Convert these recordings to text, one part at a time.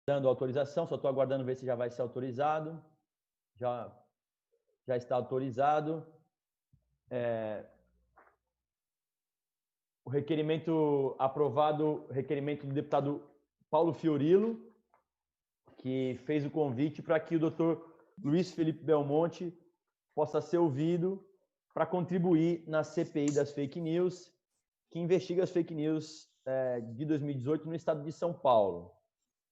dando autorização, só estou aguardando ver se já vai ser autorizado. Já está autorizado. O requerimento aprovado, requerimento do deputado Paulo Fiorilo, que fez o convite para que o doutor Luiz Felipe Belmonte possa ser ouvido para contribuir na CPI das fake news, que investiga as fake news de 2018 no estado de São Paulo.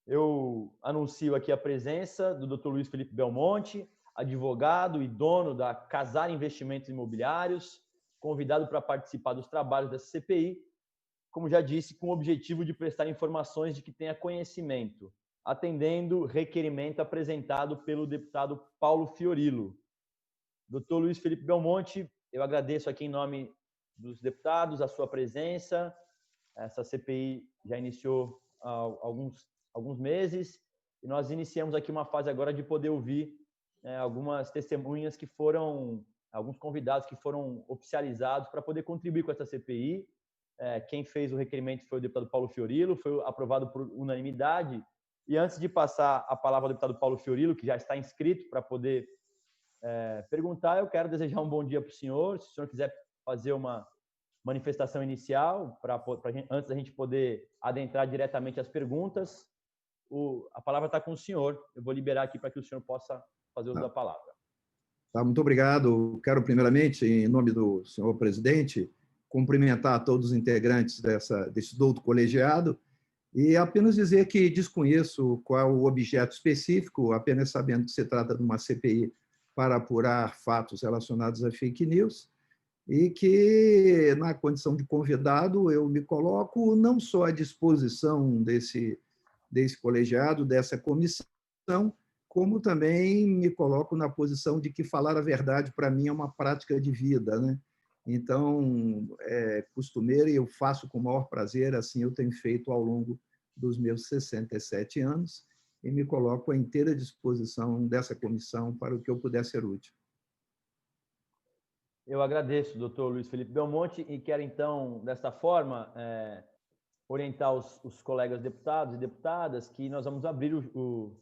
Eu anuncio aqui a presença do Dr. Luiz Felipe Belmonte, advogado e dono da Casar Investimentos Imobiliários, convidado para participar dos trabalhos dessa CPI, como já disse, com o objetivo de prestar informações de que tenha conhecimento, atendendo requerimento apresentado pelo deputado Paulo Fiorilo. Dr. Luiz Felipe Belmonte, eu agradeço aqui em nome dos deputados a sua presença. Essa CPI já iniciou há alguns meses e nós iniciamos aqui uma fase agora de poder ouvir algumas testemunhas que foram, alguns convidados que foram oficializados para poder contribuir com essa CPI. Quem fez o requerimento foi o deputado Paulo Fiorilo, foi aprovado por unanimidade. E antes de passar a palavra ao deputado Paulo Fiorilo, que já está inscrito para poder perguntar, eu quero desejar um bom dia para o senhor. Se o senhor quiser fazer uma manifestação inicial, antes da gente poder adentrar diretamente as perguntas, a palavra está com o senhor. Eu vou liberar aqui para que o senhor possa fazer uso da palavra. Tá, muito obrigado. Quero, primeiramente, em nome do senhor presidente, cumprimentar todos os integrantes desse douto colegiado e apenas dizer que desconheço qual o objeto específico, apenas sabendo que se trata de uma CPI para apurar fatos relacionados a fake news, e que, na condição de convidado, eu me coloco não só à disposição desse colegiado, dessa comissão, como também me coloco na posição de que falar a verdade, para mim, é uma prática de vida, né? Então, é costumeiro e eu faço com o maior prazer, assim eu tenho feito ao longo dos meus 67 anos, e me coloco à inteira disposição dessa comissão para o que eu puder ser útil. Eu agradeço, doutor Luiz Felipe Belmonte, e quero, então, desta forma, orientar os colegas deputados e deputadas que nós vamos abrir,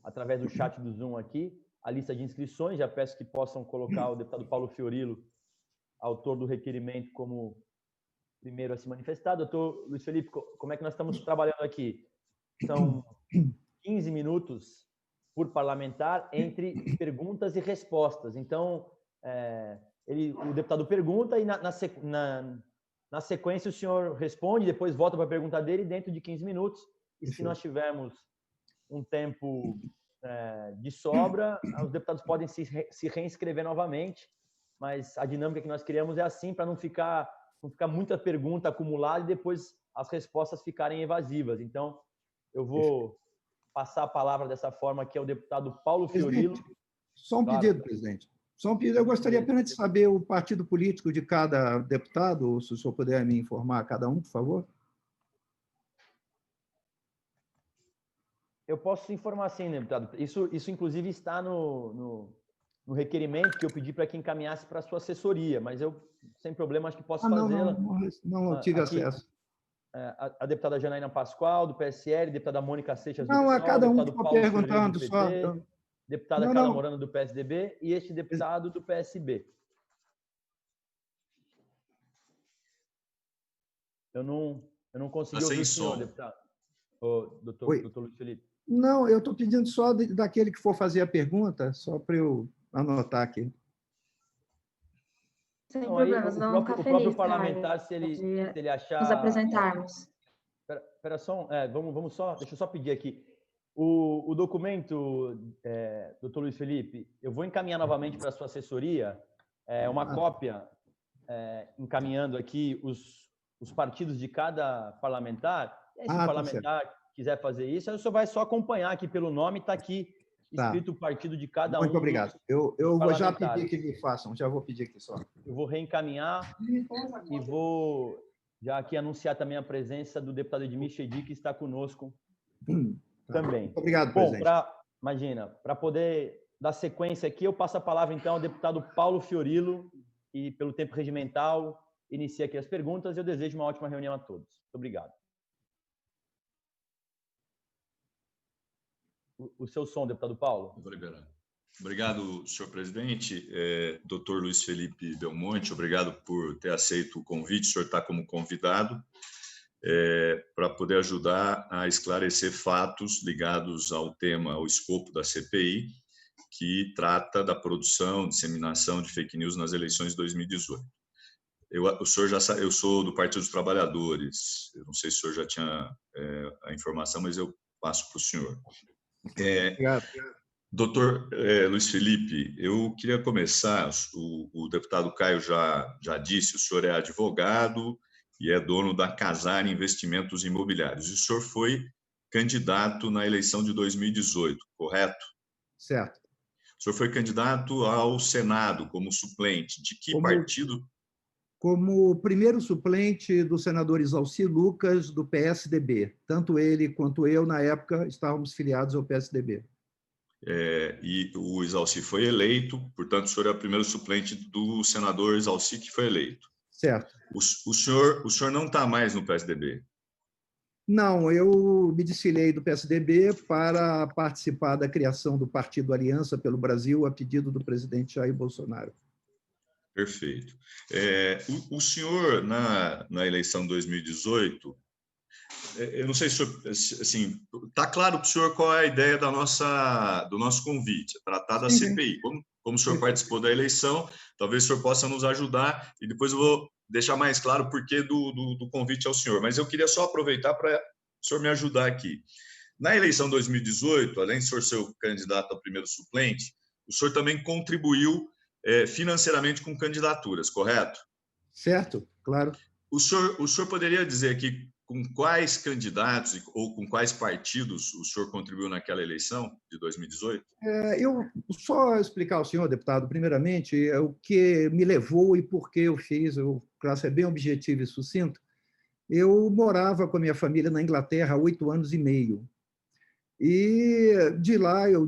através do chat do Zoom aqui, a lista de inscrições. Já peço que possam colocar o deputado Paulo Fiorilo, autor do requerimento, como primeiro a se manifestar. Doutor Luiz Felipe, como é que nós estamos trabalhando aqui? São 15 minutos por parlamentar entre perguntas e respostas. Então, o deputado pergunta e na sequência o senhor responde, depois volta para a pergunta dele dentro de 15 minutos. E se nós tivermos um tempo de sobra, os deputados podem se reinscrever novamente, mas a dinâmica que nós criamos é assim, para não ficar muita pergunta acumulada e depois as respostas ficarem evasivas. Então, eu vou passar a palavra dessa forma aqui ao deputado Paulo Fiorilo. Só um pedido, presidente. Só um pedido. Eu gostaria apenas de saber o partido político de cada deputado, se o senhor puder me informar cada um, por favor. Eu posso informar sim, deputado. Isso inclusive, está no requerimento que eu pedi para que encaminhasse para a sua assessoria, mas eu, sem problema, acho que posso fazê-la. Não tive acesso. A deputada Janaína Pascoal, do PSL, deputada Mônica Seixas, do PSOL, a cada um deputado ficou Paulo perguntando Fiorilo, do só. PT, deputada Carla Morano, do PSDB, e este deputado do PSB. Eu não consegui ouvir o senhor, deputado. Doutor Luiz Felipe. Não, eu estou pedindo só daquele que for fazer a pergunta, só para eu anotar aqui. Sem problemas, não, o próprio parlamentar, se ele achar... Nos apresentarmos. Espera só, vamos só, deixa eu só pedir aqui. O documento, doutor Luiz Felipe, eu vou encaminhar novamente para a sua assessoria uma cópia, encaminhando aqui os partidos de cada parlamentar. Se o parlamentar quiser fazer isso, aí o senhor vai só acompanhar aqui pelo nome, está aqui escrito o partido de cada um. Muito obrigado. Eu vou já pedir que me façam, já vou pedir aqui só. Eu vou reencaminhar e vou já aqui anunciar também a presença do deputado Edmir Chedi, que está conosco também. Muito obrigado, bom, presidente. Para poder dar sequência aqui, eu passo a palavra, então, ao deputado Paulo Fiorilo, e, pelo tempo regimental, inicia aqui as perguntas. Eu desejo uma ótima reunião a todos. Muito obrigado. o seu som, deputado Paulo. Vou liberar. Obrigado, senhor presidente. Dr. Luiz Felipe Belmonte, obrigado por ter aceito o convite. O senhor está como convidado para poder ajudar a esclarecer fatos ligados ao tema, ao escopo da CPI, que trata da produção, disseminação de fake news nas eleições de 2018. O senhor já sabe, eu sou do Partido dos Trabalhadores. Eu não sei se o senhor já tinha a informação, mas eu passo para o senhor. Obrigado. Doutor Luiz Felipe, eu queria começar, o deputado Caio já disse, o senhor é advogado e é dono da Casar Investimentos Imobiliários. E o senhor foi candidato na eleição de 2018, correto? Certo. O senhor foi candidato ao Senado como suplente. De que partido? Como primeiro suplente do senador Isalci Lucas, do PSDB. Tanto ele quanto eu, na época, estávamos filiados ao PSDB. E o Isalci foi eleito, portanto, o senhor é o primeiro suplente do senador Isalci que foi eleito. Certo. O senhor não está mais no PSDB? Não, eu me desfilei do PSDB para participar da criação do Partido Aliança pelo Brasil, a pedido do presidente Jair Bolsonaro. Perfeito. O senhor, na eleição de 2018, eu não sei se assim, está claro para o senhor qual é a ideia do nosso convite, tratar da CPI. Como o senhor participou da eleição, talvez o senhor possa nos ajudar, e depois eu vou deixar mais claro o porquê do convite ao senhor. Mas eu queria só aproveitar para o senhor me ajudar aqui. Na eleição de 2018, além de o senhor ser o candidato a primeiro suplente, o senhor também contribuiu financeiramente com candidaturas, correto? Certo, claro. O senhor poderia dizer aqui com quais candidatos ou com quais partidos o senhor contribuiu naquela eleição de 2018? Eu só explicar ao senhor, deputado, primeiramente, o que me levou e por que eu fiz, para ser bem objetivo e sucinto. Eu morava com a minha família na Inglaterra há 8 anos e meio. E de lá eu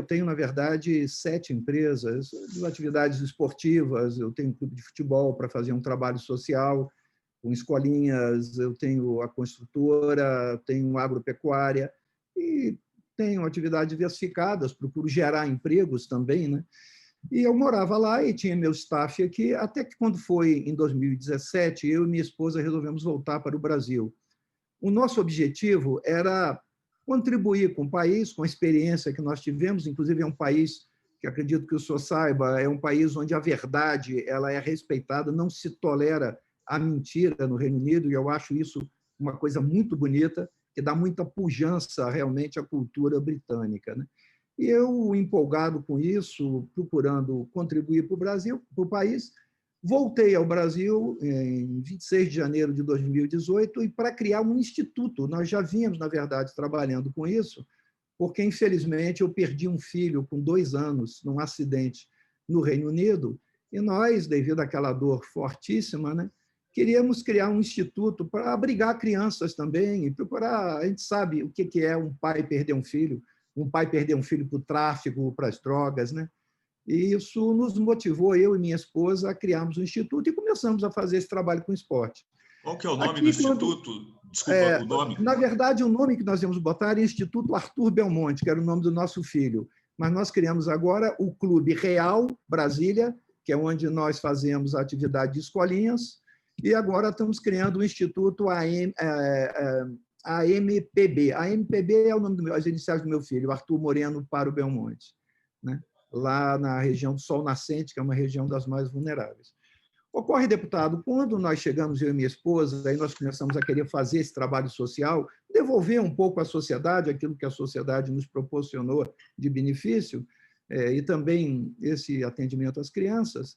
tenho, na verdade, 7 empresas, atividades esportivas, eu tenho um clube de futebol para fazer um trabalho social, com escolinhas, eu tenho a construtora, tenho agropecuária e tenho atividades diversificadas, procuro gerar empregos também, né? E eu morava lá e tinha meu staff aqui, até que quando foi em 2017, eu e minha esposa resolvemos voltar para o Brasil. O nosso objetivo era contribuir com o país, com a experiência que nós tivemos, inclusive é um país que acredito que o senhor saiba, é um país onde a verdade ela é respeitada, não se tolera a mentira no Reino Unido, e eu acho isso uma coisa muito bonita, que dá muita pujança realmente à cultura britânica, né? E eu, empolgado com isso, procurando contribuir para o Brasil, para o país, voltei ao Brasil em 26 de janeiro de 2018 e para criar um instituto. Nós já vínhamos, na verdade, trabalhando com isso, porque, infelizmente, eu perdi um filho com 2 anos num acidente no Reino Unido, e nós, devido àquela dor fortíssima, né, queríamos criar um instituto para abrigar crianças também e procurar. A gente sabe o que é um pai perder um filho para o tráfico, para as drogas, né? E isso nos motivou, eu e minha esposa, a criarmos um instituto e começamos a fazer esse trabalho com esporte. Qual que é o nome do instituto? Desculpa, o nome. Na verdade, o nome que nós íamos botar era Instituto Arthur Belmonte, que era o nome do nosso filho. Mas nós criamos agora o Clube Real Brasília, que é onde nós fazemos a atividade de escolinhas, e agora estamos criando o Instituto AMPB. A AMPB é o nome as iniciais do meu filho, Arthur Moreno Paro Belmonte, né? Lá na região do Sol Nascente, que é uma região das mais vulneráveis. Ocorre, deputado, quando nós chegamos, eu e minha esposa, aí nós começamos a querer fazer esse trabalho social, devolver um pouco à sociedade aquilo que a sociedade nos proporcionou de benefício, e também esse atendimento às crianças,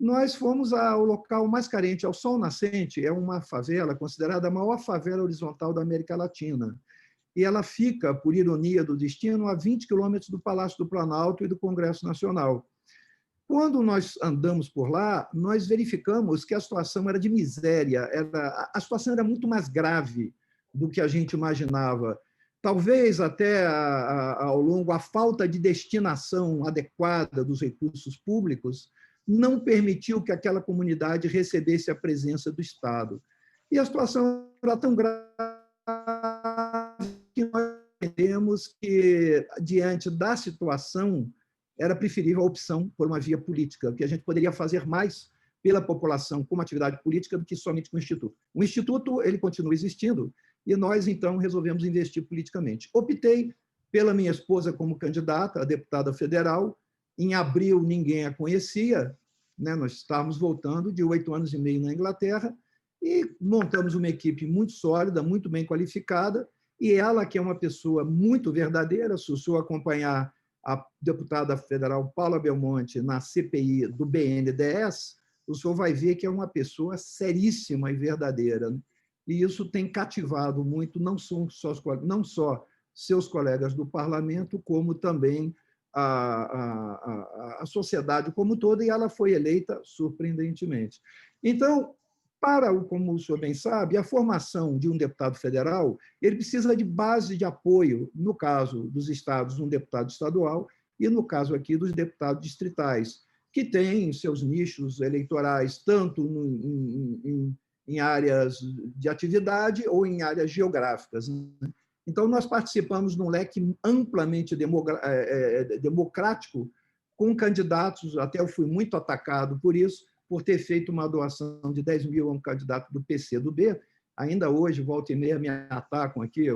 nós fomos ao local mais carente, ao Sol Nascente, é uma favela considerada a maior favela horizontal da América Latina. E ela fica, por ironia do destino, a 20 quilômetros do Palácio do Planalto e do Congresso Nacional. Quando nós andamos por lá, nós verificamos que a situação era de miséria, a situação era muito mais grave do que a gente imaginava. Talvez até ao longo a falta de destinação adequada dos recursos públicos não permitiu que aquela comunidade recebesse a presença do Estado. E a situação era tão grave que nós entendemos que, diante da situação, era preferível a opção por uma via política, que a gente poderia fazer mais pela população como atividade política do que somente com o Instituto. O Instituto ele continua existindo e nós, então, resolvemos investir politicamente. Optei pela minha esposa como candidata a deputada federal. Em abril, ninguém a conhecia, né? Nós estávamos voltando de 8 anos e meio na Inglaterra e montamos uma equipe muito sólida, muito bem qualificada, e ela, que é uma pessoa muito verdadeira, se o senhor acompanhar a deputada federal Paula Belmonte na CPI do BNDES, o senhor vai ver que é uma pessoa seríssima e verdadeira. E isso tem cativado muito, não só seus colegas do parlamento, como também a sociedade como toda, e ela foi eleita surpreendentemente. Então, como o senhor bem sabe, a formação de um deputado federal, ele precisa de base de apoio, no caso dos estados, um deputado estadual, e no caso aqui dos deputados distritais, que têm seus nichos eleitorais, tanto em áreas de atividade ou em áreas geográficas. Então, nós participamos de um leque amplamente democrático, com candidatos, até eu fui muito atacado por isso, por ter feito uma doação de 10 mil a um candidato do PCdoB. Ainda hoje, volta e meia, me atacam aqui, a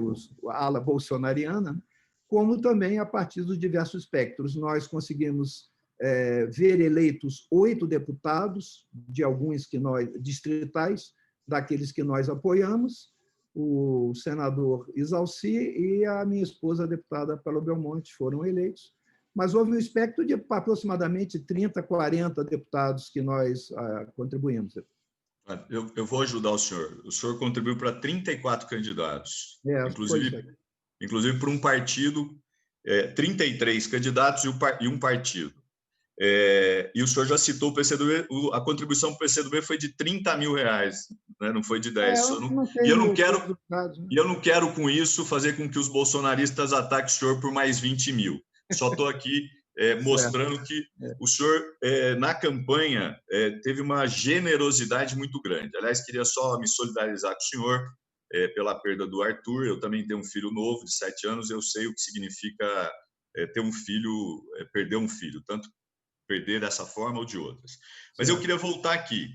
ala bolsonariana, como também a partir dos diversos espectros. Nós conseguimos ver eleitos 8 deputados, de alguns que nós, distritais, daqueles que nós apoiamos, o senador Isalci e a minha esposa, a deputada Paula Belmonte, foram eleitos. Mas houve um espectro de aproximadamente 30, 40 deputados que nós contribuímos. Eu vou ajudar o senhor. O senhor contribuiu para 34 candidatos, inclusive para um partido, 33 candidatos e um partido. E o senhor já citou o PCdoB, a contribuição para o PCdoB foi de R$30 mil, né? Não foi de 10. E eu não quero, com isso, fazer com que os bolsonaristas ataquem o senhor por mais 20 mil. Só estou aqui mostrando que o senhor, na campanha, teve uma generosidade muito grande. Aliás, queria só me solidarizar com o senhor pela perda do Arthur. Eu também tenho um filho novo, de 7 anos, eu sei o que significa ter um filho, perder um filho, tanto perder dessa forma ou de outras. Mas eu queria voltar aqui.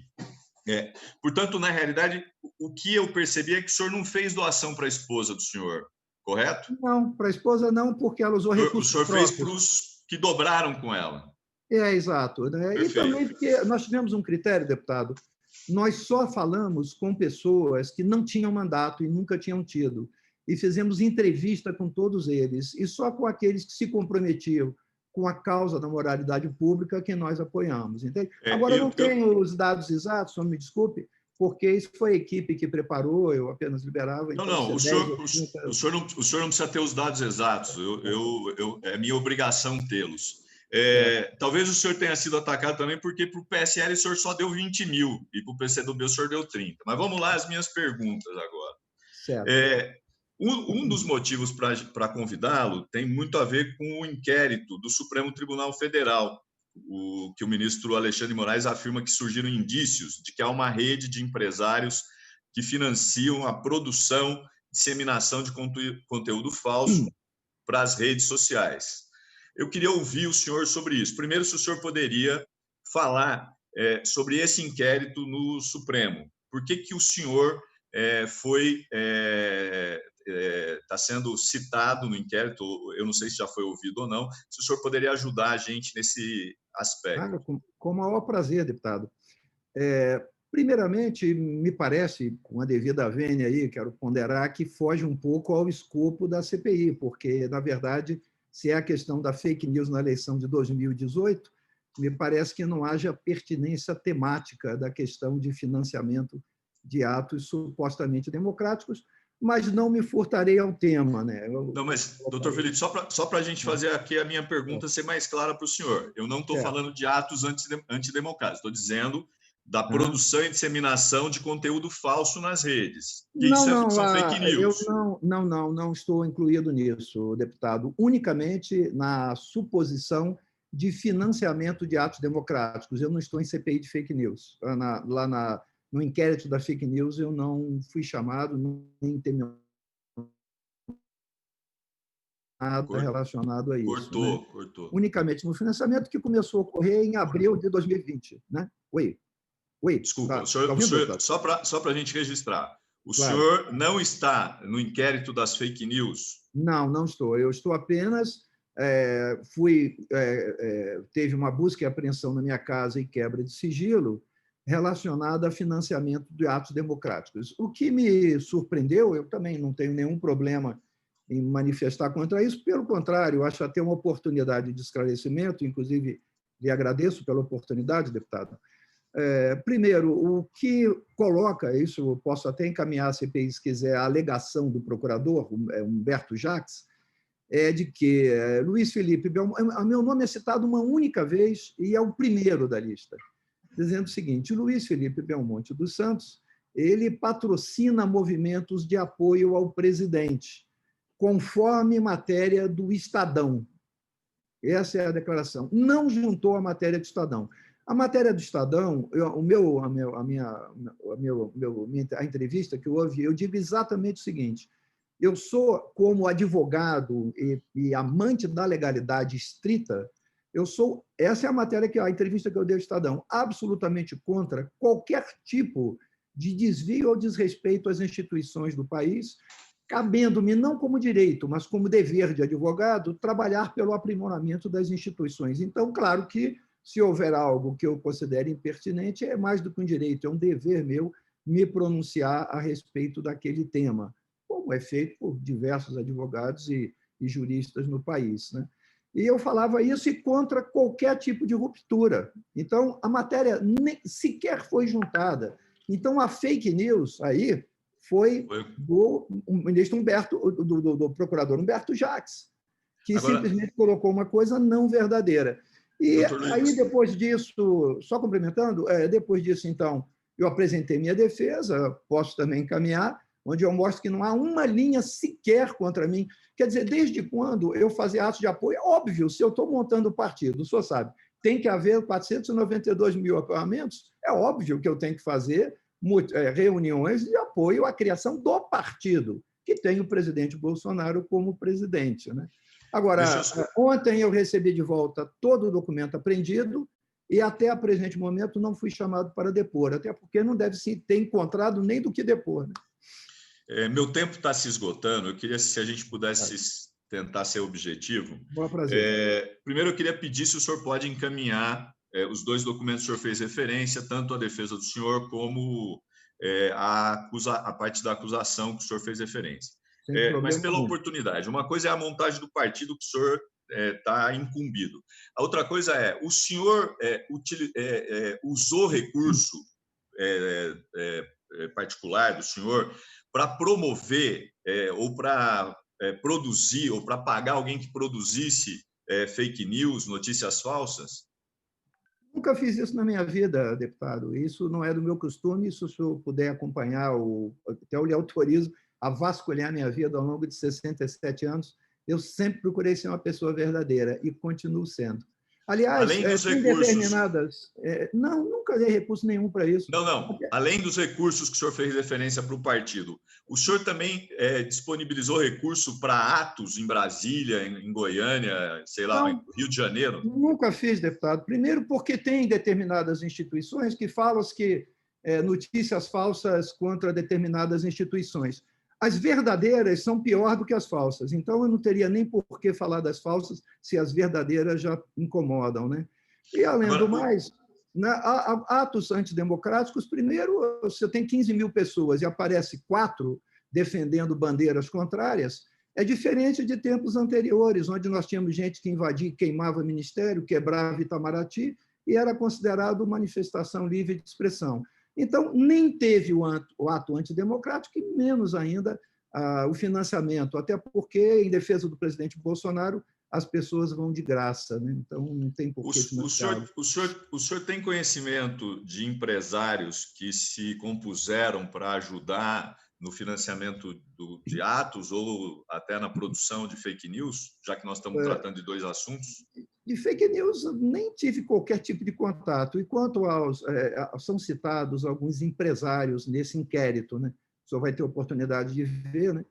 Portanto, na realidade, o que eu percebi é que o senhor não fez doação para a esposa do senhor, correto? Não, para a esposa não, porque ela usou recursos próprios. O senhor fez para os que dobraram com ela. Exato. Né? E também porque nós tivemos um critério, deputado, nós só falamos com pessoas que não tinham mandato e nunca tinham tido. E fizemos entrevista com todos eles, e só com aqueles que se comprometiam com a causa da moralidade pública que nós apoiamos. Entende? Agora, eu não tenho os dados exatos, só me desculpe, porque isso foi a equipe que preparou, eu apenas liberava. Não, o senhor não precisa ter os dados exatos, é minha obrigação tê-los. Talvez o senhor tenha sido atacado também porque para o PSL o senhor só deu 20 mil e para o PCdoB o senhor deu 30. Mas vamos lá, as minhas perguntas agora. Certo. Um dos motivos para convidá-lo tem muito a ver com o inquérito do Supremo Tribunal Federal, que o ministro Alexandre de Moraes afirma que surgiram indícios de que há uma rede de empresários que financiam a produção e disseminação de conteúdo falso para as redes sociais. Eu queria ouvir o senhor sobre isso. Primeiro, se o senhor poderia falar sobre esse inquérito no Supremo. Por que o senhor está sendo citado no inquérito? Eu não sei se já foi ouvido ou não. Se o senhor poderia ajudar a gente nesse aspecto. Com o maior prazer, deputado. Primeiramente, me parece, com a devida vênia aí, quero ponderar, que foge um pouco ao escopo da CPI, porque, na verdade, se é a questão da fake news na eleição de 2018, me parece que não haja pertinência temática da questão de financiamento de atos supostamente democráticos, mas não me furtarei ao tema. Né? Não, mas, doutor Felipe, só para a gente fazer aqui a minha pergunta ser mais clara para o senhor. Eu não estou falando de atos antidemocráticos, estou dizendo da produção e disseminação de conteúdo falso nas redes. São fake news. Não estou incluído nisso, deputado. Unicamente na suposição de financiamento de atos democráticos. Eu não estou em CPI de fake news. No inquérito da fake news, eu não fui chamado, nem nada relacionado a isso. Cortou, né? cortou. Unicamente no financiamento, que começou a ocorrer em abril de 2020. Né? Oi. Desculpa, tá senhor, só para a gente registrar. O Claro. senhor não está no inquérito das fake news? Não estou. Eu estou apenas... teve uma busca e apreensão na minha casa e quebra de sigilo relacionada a financiamento de atos democráticos. O que me surpreendeu, eu também não tenho nenhum problema em manifestar contra isso, pelo contrário, eu acho até uma oportunidade de esclarecimento, inclusive lhe agradeço pela oportunidade, deputado. Primeiro, o que coloca, isso eu posso até encaminhar, se se quiser, a alegação do procurador, Humberto Jacques, é de que Luiz Felipe Belmonte, meu nome é citado uma única vez e é o primeiro da lista, dizendo o seguinte: Luiz Felipe Belmonte dos Santos, ele patrocina movimentos de apoio ao presidente, conforme matéria do Estadão. Essa é a declaração. Não juntou a matéria do Estadão. A matéria do Estadão, a entrevista que eu ouvi, eu digo exatamente o seguinte: eu sou, como advogado e amante da legalidade estrita, essa é a entrevista que eu dei ao Estadão, absolutamente contra qualquer tipo de desvio ou desrespeito às instituições do país, cabendo-me não como direito, mas como dever de advogado, trabalhar pelo aprimoramento das instituições. Então, claro que, se houver algo que eu considere impertinente, é mais do que um direito, é um dever meu me pronunciar a respeito daquele tema, como é feito por diversos advogados e juristas no país. Né? E eu falava isso e contra qualquer tipo de ruptura. Então, a matéria nem sequer foi juntada. Então, a fake news aí foi do ministro do procurador Humberto Jacques, que simplesmente colocou uma coisa não verdadeira. E aí, depois disso, só complementando, depois disso, então, eu apresentei minha defesa, posso também encaminhar, onde eu mostro que não há uma linha sequer contra mim. Quer dizer, desde quando eu fazia atos de apoio? É óbvio, se eu estou montando o partido, o senhor sabe, tem que haver 492 mil apoiamentos, é óbvio que eu tenho que fazer reuniões de apoio à criação do partido, que tem o presidente Bolsonaro como presidente. Né? Agora, ontem eu recebi de volta todo o documento apreendido e, até o presente momento, não fui chamado para depor, até porque não deve se ter encontrado nem do que depor. Né? Meu tempo está se esgotando. Eu queria, se a gente pudesse tentar ser objetivo. Bom prazer. Primeiro, eu queria pedir se o senhor pode encaminhar os dois documentos que o senhor fez referência, tanto a defesa do senhor como a parte da acusação que o senhor fez referência. Mas pela oportunidade. Uma coisa é a montagem do partido que o senhor está incumbido. A outra coisa o senhor usou recurso particular do senhor para promover ou para produzir ou para pagar alguém que produzisse fake news, notícias falsas? Nunca fiz isso na minha vida, deputado. Isso não é do meu costume. Se o senhor puder acompanhar, até eu lhe autorizo a vasculhar minha vida ao longo de 67 anos, eu sempre procurei ser uma pessoa verdadeira e continuo sendo. Aliás, além dos tem recursos... determinadas... Não, nunca dei recurso nenhum para isso. Não. Além dos recursos que o senhor fez referência para o partido, o senhor também disponibilizou recurso para atos em Brasília, em Goiânia, sei lá, no Rio de Janeiro? Nunca fiz, deputado. Primeiro, porque tem determinadas instituições que falam que notícias falsas contra determinadas instituições. As verdadeiras são pior do que as falsas. Então, eu não teria nem por que falar das falsas se as verdadeiras já incomodam. Né? E, além do mais, atos antidemocráticos, primeiro, você tem 15 mil pessoas e aparece 4 defendendo bandeiras contrárias, é diferente de tempos anteriores, onde nós tínhamos gente que invadia, queimava ministério, quebrava Itamaraty, e era considerado manifestação livre de expressão. Então, nem teve o ato antidemocrático, e menos ainda o financiamento, até porque, em defesa do presidente Bolsonaro, as pessoas vão de graça. Né? Então, não tem por que financiar. O senhor tem conhecimento de empresários que se compuseram para ajudar no financiamento de atos ou até na produção de fake news, já que nós estamos tratando de 2 assuntos? De fake news, nem tive qualquer tipo de contato. E quanto são citados alguns empresários nesse inquérito, né? O senhor vai ter oportunidade de ver, né?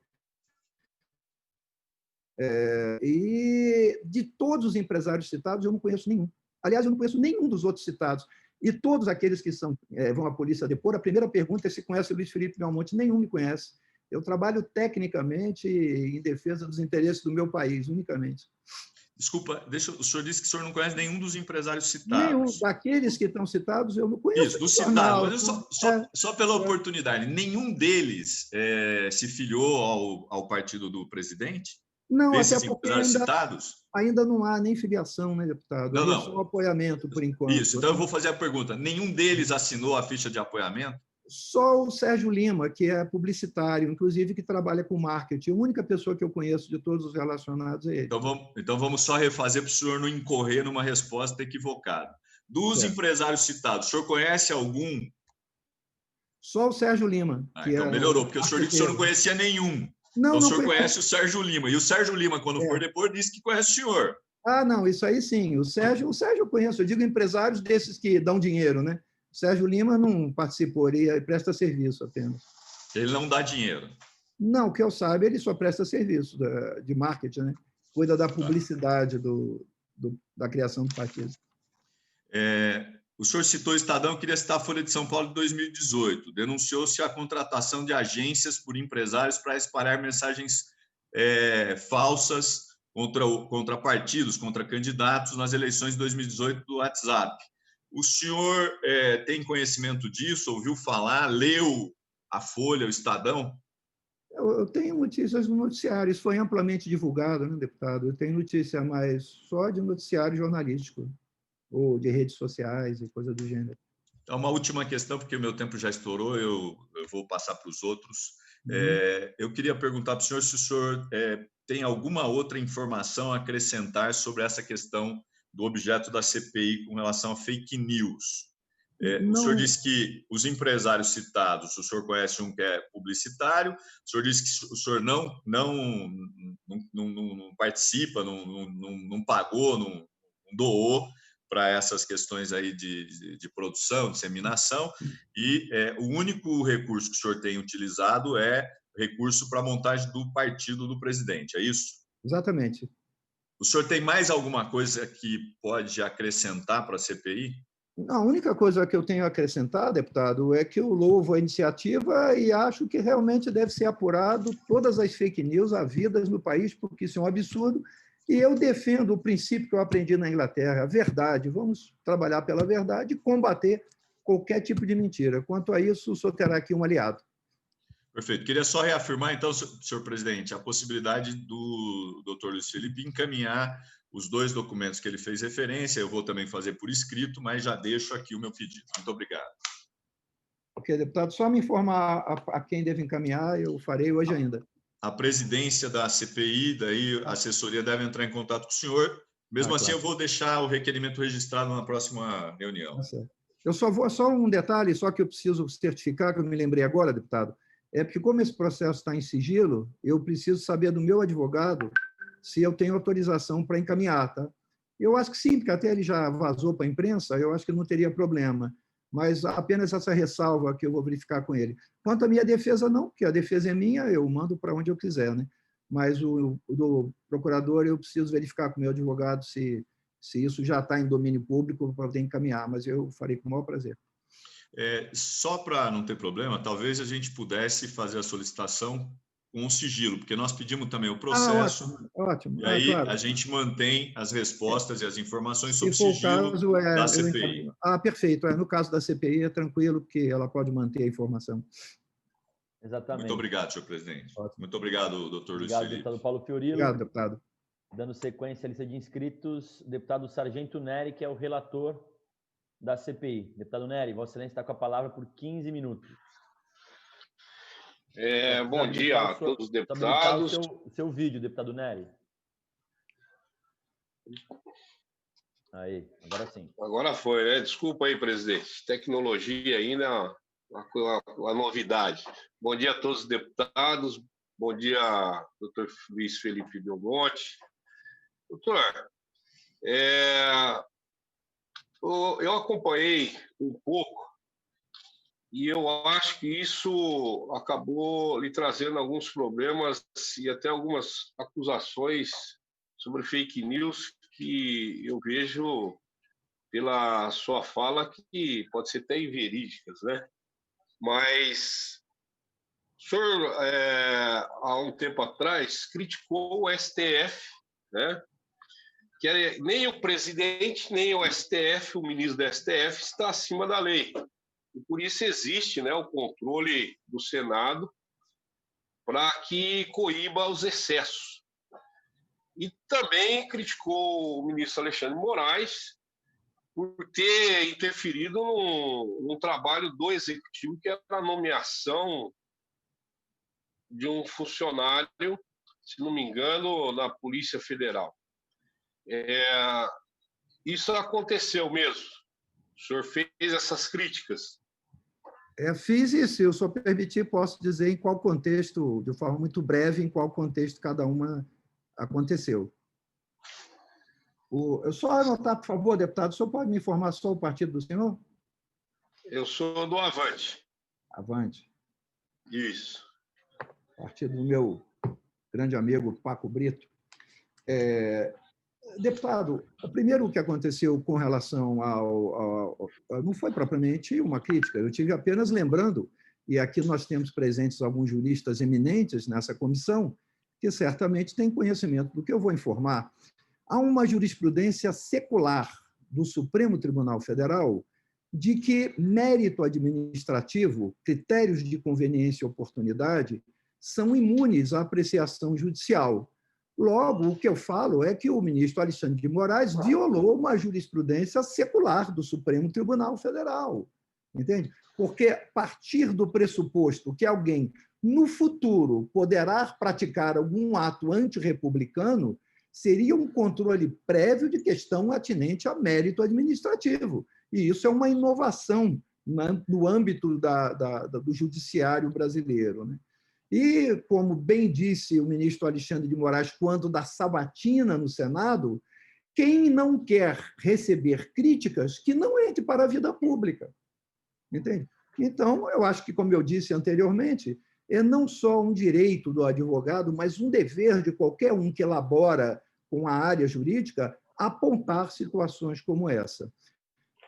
E de todos os empresários citados, eu não conheço nenhum. Aliás, eu não conheço nenhum dos outros citados. E todos aqueles que vão à polícia depor, a primeira pergunta é se conhece o Luiz Felipe Belmonte. Nenhum me conhece. Eu trabalho tecnicamente em defesa dos interesses do meu país, unicamente. Desculpa, o senhor disse que o senhor não conhece nenhum dos empresários citados. Nenhum daqueles que estão citados eu não conheço. Isso, dos citados. Mas só pela oportunidade, nenhum deles se filiou ao partido do presidente? Não, desses até porque empresários citados? Ainda não há nem filiação, né, deputado? Não, é só um apoiamento, por enquanto. Isso, então eu vou fazer a pergunta. Nenhum deles assinou a ficha de apoiamento? Só o Sérgio Lima, que é publicitário, inclusive que trabalha com marketing. A única pessoa que eu conheço de todos os relacionados é ele. Então vamos só refazer para o senhor não incorrer numa resposta equivocada. Dos empresários citados, o senhor conhece algum? Só o Sérgio Lima. Então melhorou, porque o senhor disse que o senhor não conhecia nenhum. Não, então o senhor conhece o Sérgio Lima. E o Sérgio Lima, quando for depois, disse que conhece o senhor. Ah, não, isso aí sim. O Sérgio eu conheço. Eu digo empresários desses que dão dinheiro, né? O Sérgio Lima não participou, ele presta serviço apenas. Ele não dá dinheiro? Não, que eu saiba, ele só presta serviço de marketing, né? Cuida da publicidade da criação do partido. O senhor citou o Estadão, eu queria citar a Folha de São Paulo de 2018. Denunciou-se a contratação de agências por empresários para espalhar mensagens falsas contra partidos, contra candidatos nas eleições de 2018 do WhatsApp. O senhor tem conhecimento disso? Ouviu falar? Leu a Folha, o Estadão? Eu tenho notícias no noticiário. Isso foi amplamente divulgado, né, deputado? Eu tenho notícia, mas só de noticiário jornalístico ou de redes sociais e coisa do gênero. Então, uma última questão, porque o meu tempo já estourou, eu vou passar para os outros. Eu queria perguntar para o senhor se o senhor tem alguma outra informação a acrescentar sobre essa questão do objeto da CPI com relação a fake news. O senhor disse que os empresários citados, o senhor conhece um que é publicitário, o senhor disse que o senhor não participa, não pagou, não doou para essas questões aí de produção, disseminação, e o único recurso que o senhor tem utilizado é recurso para a montagem do partido do presidente, é isso? Exatamente. O senhor tem mais alguma coisa que pode acrescentar para a CPI? A única coisa que eu tenho a acrescentar, deputado, é que eu louvo a iniciativa e acho que realmente deve ser apurado todas as fake news havidas no país, porque isso é um absurdo. E eu defendo o princípio que eu aprendi na Inglaterra, a verdade. Vamos trabalhar pela verdade e combater qualquer tipo de mentira. Quanto a isso, o senhor terá aqui um aliado. Perfeito. Queria só reafirmar, então, senhor presidente, a possibilidade do doutor Luiz Felipe encaminhar os dois documentos que ele fez referência. Eu vou também fazer por escrito, mas já deixo aqui o meu pedido. Muito obrigado. Ok, deputado. Só me informar a quem deve encaminhar, eu farei hoje ainda. A presidência da CPI, daí a assessoria deve entrar em contato com o senhor. Mesmo assim, claro, eu vou deixar o requerimento registrado na próxima reunião. Tá certo. Eu só um detalhe, só que eu preciso certificar, que eu me lembrei agora, deputado, é porque como esse processo está em sigilo, eu preciso saber do meu advogado se eu tenho autorização para encaminhar, tá? Eu acho que sim, porque até ele já vazou para a imprensa, eu acho que não teria problema, mas apenas essa ressalva que eu vou verificar com ele. Quanto à minha defesa, não, porque a defesa é minha, eu mando para onde eu quiser, né? Mas o do procurador eu preciso verificar com o meu advogado se isso já está em domínio público para poder encaminhar, mas eu farei com o maior prazer. Só para não ter problema, talvez a gente pudesse fazer a solicitação com o sigilo, porque nós pedimos também o processo, ótimo. E aí claro, a gente mantém as respostas e as informações sobre o sigilo caso, da CPI. Perfeito. No caso da CPI é tranquilo, porque ela pode manter a informação. Exatamente. Muito obrigado, senhor presidente. Ótimo. Muito obrigado, doutor Luiz Obrigado, Felipe. deputado Paulo Fiorilo. Obrigado, deputado. Dando sequência à lista de inscritos, deputado Sargento Neri, que é o relator da CPI. Deputado Neri, Vossa Excelência está com a palavra por 15 minutos. Bom dia a todos os deputados. O seu vídeo, deputado Neri. Aí, agora sim. Agora foi, né? Desculpa aí, presidente. Tecnologia ainda é uma novidade. Bom dia a todos os deputados. Bom dia, doutor Luiz Felipe Belmonte. Doutor, eu acompanhei um pouco e eu acho que isso acabou lhe trazendo alguns problemas e até algumas acusações sobre fake news que eu vejo pela sua fala que pode ser até inverídicas, né? Mas o senhor, há um tempo atrás, criticou o STF, né? Que nem o presidente, nem o STF, o ministro do STF, está acima da lei. E por isso existe, né, o controle do Senado para que coíba os excessos. E também criticou o ministro Alexandre de Moraes por ter interferido num trabalho do Executivo, que era a nomeação de um funcionário, se não me engano, na Polícia Federal. Isso aconteceu mesmo? O senhor fez essas críticas? Fiz isso, eu só permiti, posso dizer em qual contexto, de forma muito breve, em qual contexto cada uma aconteceu. Eu só anotar, por favor, deputado, o senhor pode me informar só o partido do senhor? Eu sou do Avante. Avante. Isso. Partido do meu grande amigo Paco Brito. Deputado, o primeiro que aconteceu com relação ao não foi propriamente uma crítica, eu tive apenas lembrando, e aqui nós temos presentes alguns juristas eminentes nessa comissão, que certamente têm conhecimento do que eu vou informar. Há uma jurisprudência secular do Supremo Tribunal Federal de que mérito administrativo, critérios de conveniência e oportunidade, são imunes à apreciação judicial. Logo, o que eu falo é que o ministro Alexandre de Moraes violou uma jurisprudência secular do Supremo Tribunal Federal, entende? Porque partir do pressuposto que alguém, no futuro, poderá praticar algum ato antirrepublicano seria um controle prévio de questão atinente a mérito administrativo. E isso é uma inovação no âmbito do judiciário brasileiro, né? E, como bem disse o ministro Alexandre de Moraes quando da sabatina no Senado, quem não quer receber críticas, que não entre para a vida pública. Entende? Então, eu acho que, como eu disse anteriormente, é não só um direito do advogado, mas um dever de qualquer um que elabora com a área jurídica apontar situações como essa.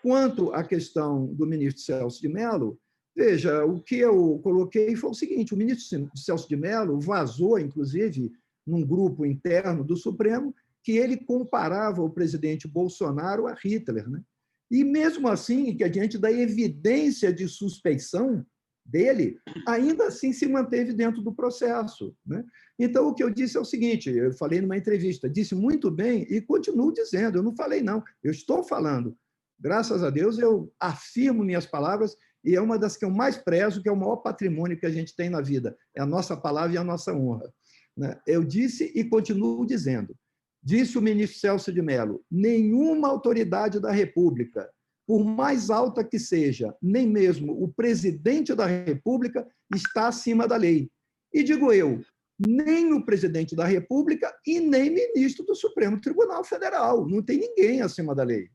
Quanto à questão do ministro Celso de Mello, veja, o que eu coloquei foi o seguinte: o ministro Celso de Mello vazou, inclusive, num grupo interno do Supremo, que ele comparava o presidente Bolsonaro a Hitler, né? E, mesmo assim, que diante da evidência de suspeição dele, ainda assim se manteve dentro do processo, né? Então, o que eu disse é o seguinte, eu falei numa entrevista, disse muito bem e continuo dizendo, eu não falei não, eu estou falando. Graças a Deus, eu afirmo minhas palavras e é uma das que eu mais prezo, que é o maior patrimônio que a gente tem na vida, é a nossa palavra e a nossa honra, né? Eu disse e continuo dizendo, disse o ministro Celso de Mello, nenhuma autoridade da República, por mais alta que seja, nem mesmo o presidente da República está acima da lei. E digo eu, nem o presidente da República e nem ministro do Supremo Tribunal Federal. Não tem ninguém acima da lei.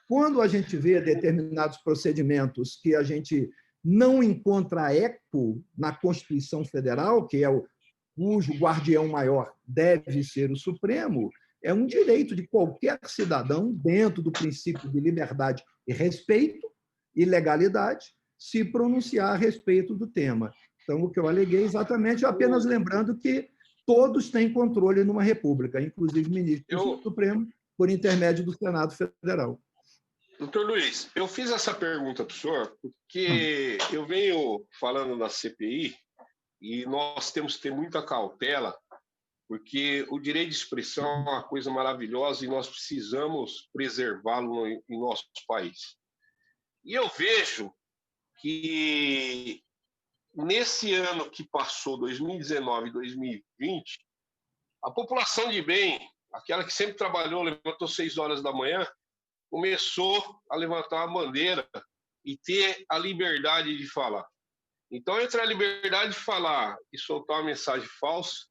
Quando a gente vê determinados procedimentos que a gente não encontra eco na Constituição Federal, que é cujo guardião maior deve ser o Supremo, é um direito de qualquer cidadão, dentro do princípio de liberdade e respeito e legalidade, se pronunciar a respeito do tema. Então, o que eu aleguei exatamente, apenas lembrando que todos têm controle numa república, inclusive o ministro do Supremo, por intermédio do Senado Federal. Doutor Luiz, eu fiz essa pergunta para o senhor porque eu venho falando na CPI e nós temos que ter muita cautela, porque o direito de expressão é uma coisa maravilhosa e nós precisamos preservá-lo em nosso país. E eu vejo que nesse ano que passou, 2019 e 2020, a população de bem, aquela que sempre trabalhou, levantou 6 horas da manhã, começou a levantar a bandeira e ter a liberdade de falar. Então, entre a liberdade de falar e soltar uma mensagem falsa,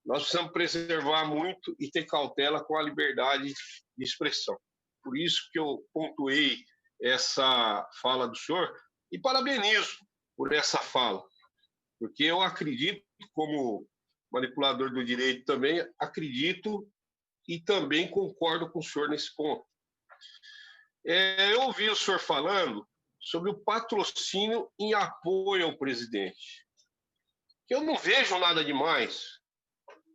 nós precisamos preservar muito e ter cautela com a liberdade de expressão. Por isso que eu pontuei essa fala do senhor. E parabenizo por essa fala, porque eu acredito, como manipulador do direito também, acredito e também concordo com o senhor nesse ponto. Eu ouvi o senhor falando sobre o patrocínio em apoio ao presidente. Eu não vejo nada demais,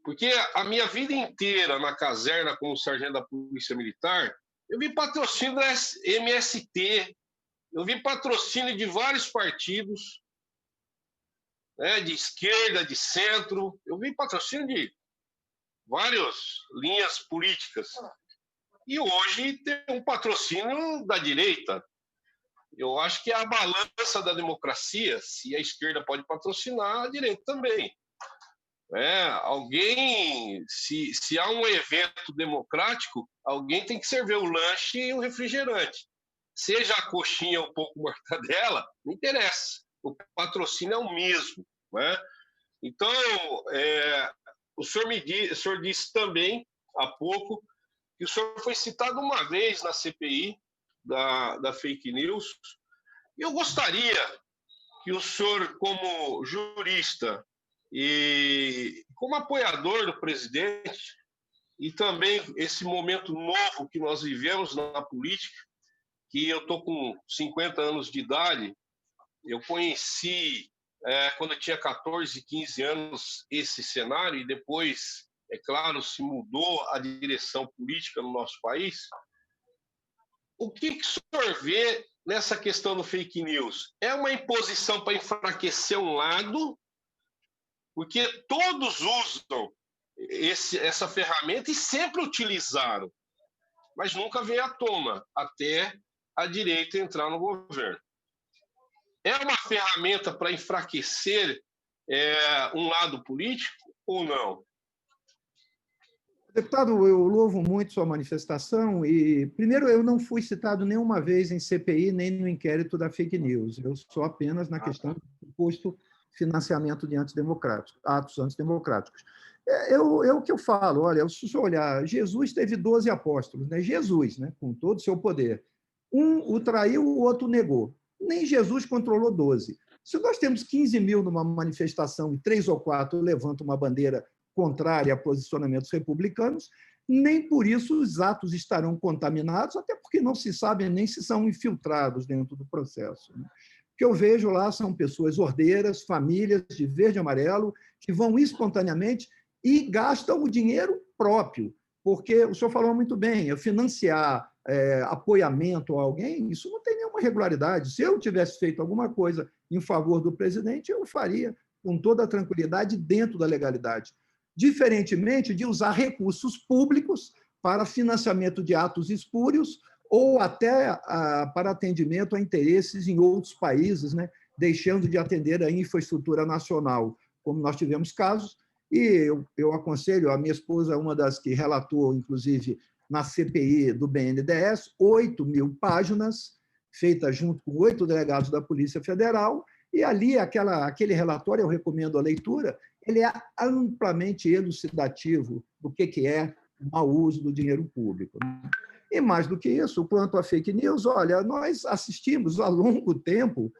porque a minha vida inteira na caserna como sargento da Polícia Militar, eu vi patrocínio da MST, eu vi patrocínio de vários partidos, né, de esquerda, de centro, eu vi patrocínio de várias linhas políticas. E hoje tem um patrocínio da direita. Eu acho que é a balança da democracia, se a esquerda pode patrocinar, a direita também. Alguém, se há um evento democrático, alguém tem que servir o lanche e o refrigerante. Seja a coxinha um pouco mortadela, não interessa. O patrocínio é o mesmo. Né? Então, o senhor disse também, há pouco, que o senhor foi citado uma vez na CPI da fake news. E eu gostaria que o senhor, como jurista e como apoiador do presidente, e também esse momento novo que nós vivemos na política, que eu estou com 50 anos de idade, eu conheci, quando eu tinha 14, 15 anos, esse cenário, e depois, é claro, se mudou a direção política no nosso país. O que o senhor vê nessa questão do fake news? É uma imposição para enfraquecer um lado, porque todos usam essa ferramenta e sempre utilizaram, mas nunca veio à tona, até a direita entrar no governo. É uma ferramenta para enfraquecer um lado político ou não? Deputado, eu louvo muito sua manifestação e, primeiro, eu não fui citado nenhuma vez em CPI nem no inquérito da fake news. Eu sou apenas na questão do suposto financiamento de atos antidemocráticos. É o que eu falo, olha, se você olhar, Jesus teve 12 apóstolos, né? Jesus, né? Com todo o seu poder. Um o traiu, o outro negou. Nem Jesus controlou 12. Se nós temos 15 mil numa manifestação e 3 ou 4 levantam uma bandeira contrária a posicionamentos republicanos, nem por isso os atos estarão contaminados, até porque não se sabe nem se são infiltrados dentro do processo. O que eu vejo lá são pessoas ordeiras, famílias de verde e amarelo, que vão espontaneamente e gastam o dinheiro próprio, porque o senhor falou muito bem, financiar apoiamento a alguém, isso não tem nenhuma regularidade. Se eu tivesse feito alguma coisa em favor do presidente, eu faria com toda a tranquilidade dentro da legalidade. Diferentemente de usar recursos públicos para financiamento de atos espúrios ou até para atendimento a interesses em outros países, né, deixando de atender a infraestrutura nacional, como nós tivemos casos. E eu aconselho, a minha esposa, uma das que relatou, inclusive, na CPI do BNDES, 8.000 páginas, feita junto com 8 delegados da Polícia Federal, e ali aquele relatório, eu recomendo a leitura, ele é amplamente elucidativo do que é o mau uso do dinheiro público. E mais do que isso, quanto à fake news, olha, nós assistimos há longo tempo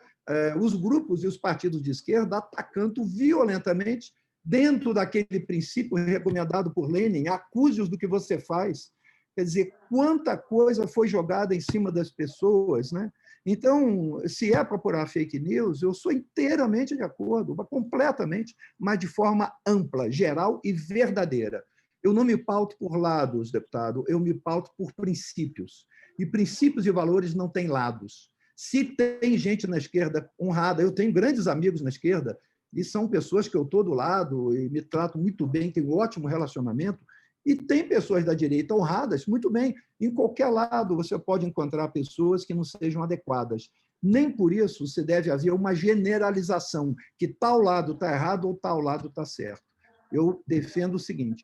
os grupos e os partidos de esquerda atacando violentamente dentro daquele princípio recomendado por Lenin, acuse-os do que você faz. Quer dizer, quanta coisa foi jogada em cima das pessoas, né? Então, se é para apurar fake news, eu sou inteiramente de acordo, completamente, mas de forma ampla, geral e verdadeira. Eu não me pauto por lados, deputado, eu me pauto por princípios. E princípios e valores não têm lados. Se tem gente na esquerda honrada, eu tenho grandes amigos na esquerda, e são pessoas que eu estou do lado e me trato muito bem, tenho um ótimo relacionamento, e tem pessoas da direita honradas, muito bem. Em qualquer lado você pode encontrar pessoas que não sejam adequadas. Nem por isso se deve haver uma generalização, que tal lado está errado ou tal lado está certo. Eu defendo o seguinte,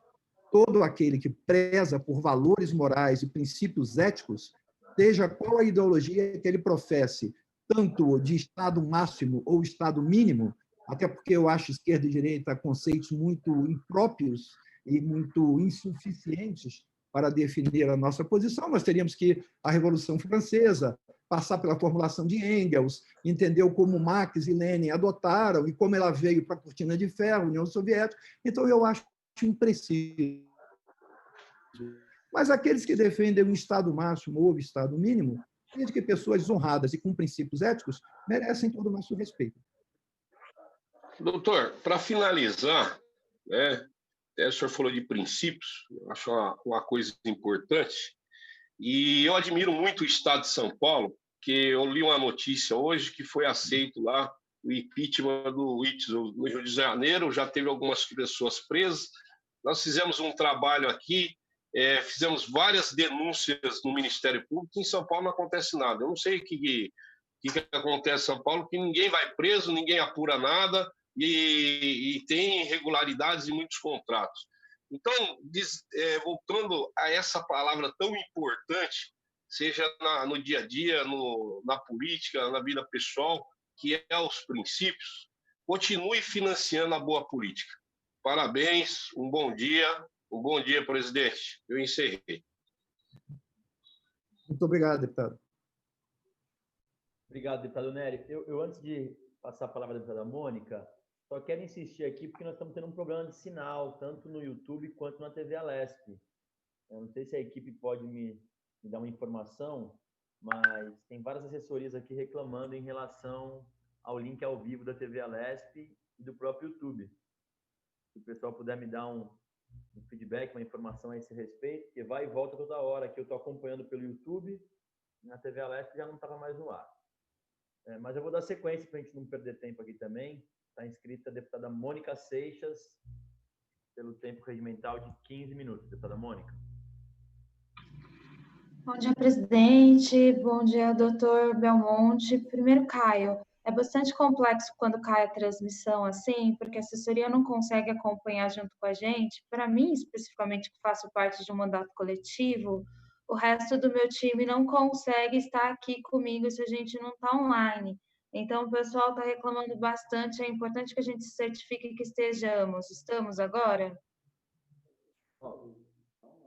todo aquele que preza por valores morais e princípios éticos, seja qual a ideologia que ele professe, tanto de Estado máximo ou Estado mínimo, até porque eu acho esquerda e direita conceitos muito impróprios e muito insuficientes para definir a nossa posição. Nós teríamos que a Revolução Francesa, passar pela formulação de Engels, entendeu como Marx e Lenin adotaram e como ela veio para a cortina de ferro, União Soviética. Então, eu acho impreciso. Mas aqueles que defendem um Estado máximo ou Estado mínimo, desde que pessoas honradas e com princípios éticos merecem todo o nosso respeito. Doutor, para finalizar, né, o senhor falou de princípios, eu acho uma coisa importante, e eu admiro muito o Estado de São Paulo, que eu li uma notícia hoje que foi aceito lá o impeachment do Whitson no Rio de Janeiro, já teve algumas pessoas presas. Nós fizemos um trabalho aqui, fizemos várias denúncias no Ministério Público, em São Paulo não acontece nada. Eu não sei o que acontece em São Paulo, que ninguém vai preso, ninguém apura nada, e tem irregularidades em muitos contratos. Então, voltando a essa palavra tão importante, seja no dia a dia, na política, na vida pessoal, que é os princípios, continue financiando a boa política. Parabéns, um bom dia, presidente. Eu encerrei. Muito obrigado, deputado. Obrigado, deputado Nery. Eu antes de passar a palavra à deputada Mônica, só quero insistir aqui porque nós estamos tendo um problema de sinal, tanto no YouTube quanto na TV Alesp. Eu não sei se a equipe pode me dar uma informação, mas tem várias assessorias aqui reclamando em relação ao link ao vivo da TV Alesp e do próprio YouTube. Se o pessoal puder me dar um feedback, uma informação a esse respeito, porque vai e volta toda hora, que eu estou acompanhando pelo YouTube, na TV Alesp já não estava mais no ar. Mas eu vou dar sequência para a gente não perder tempo aqui também. Está inscrita a deputada Mônica Seixas, pelo tempo regimental de 15 minutos. Deputada Mônica. Bom dia, presidente. Bom dia, doutor Belmonte. Primeiro, Caio. É bastante complexo quando cai a transmissão assim, porque a assessoria não consegue acompanhar junto com a gente. Para mim, especificamente, que faço parte de um mandato coletivo, o resto do meu time não consegue estar aqui comigo se a gente não está online. Então, o pessoal está reclamando bastante. É importante que a gente certifique que estejamos. Estamos agora?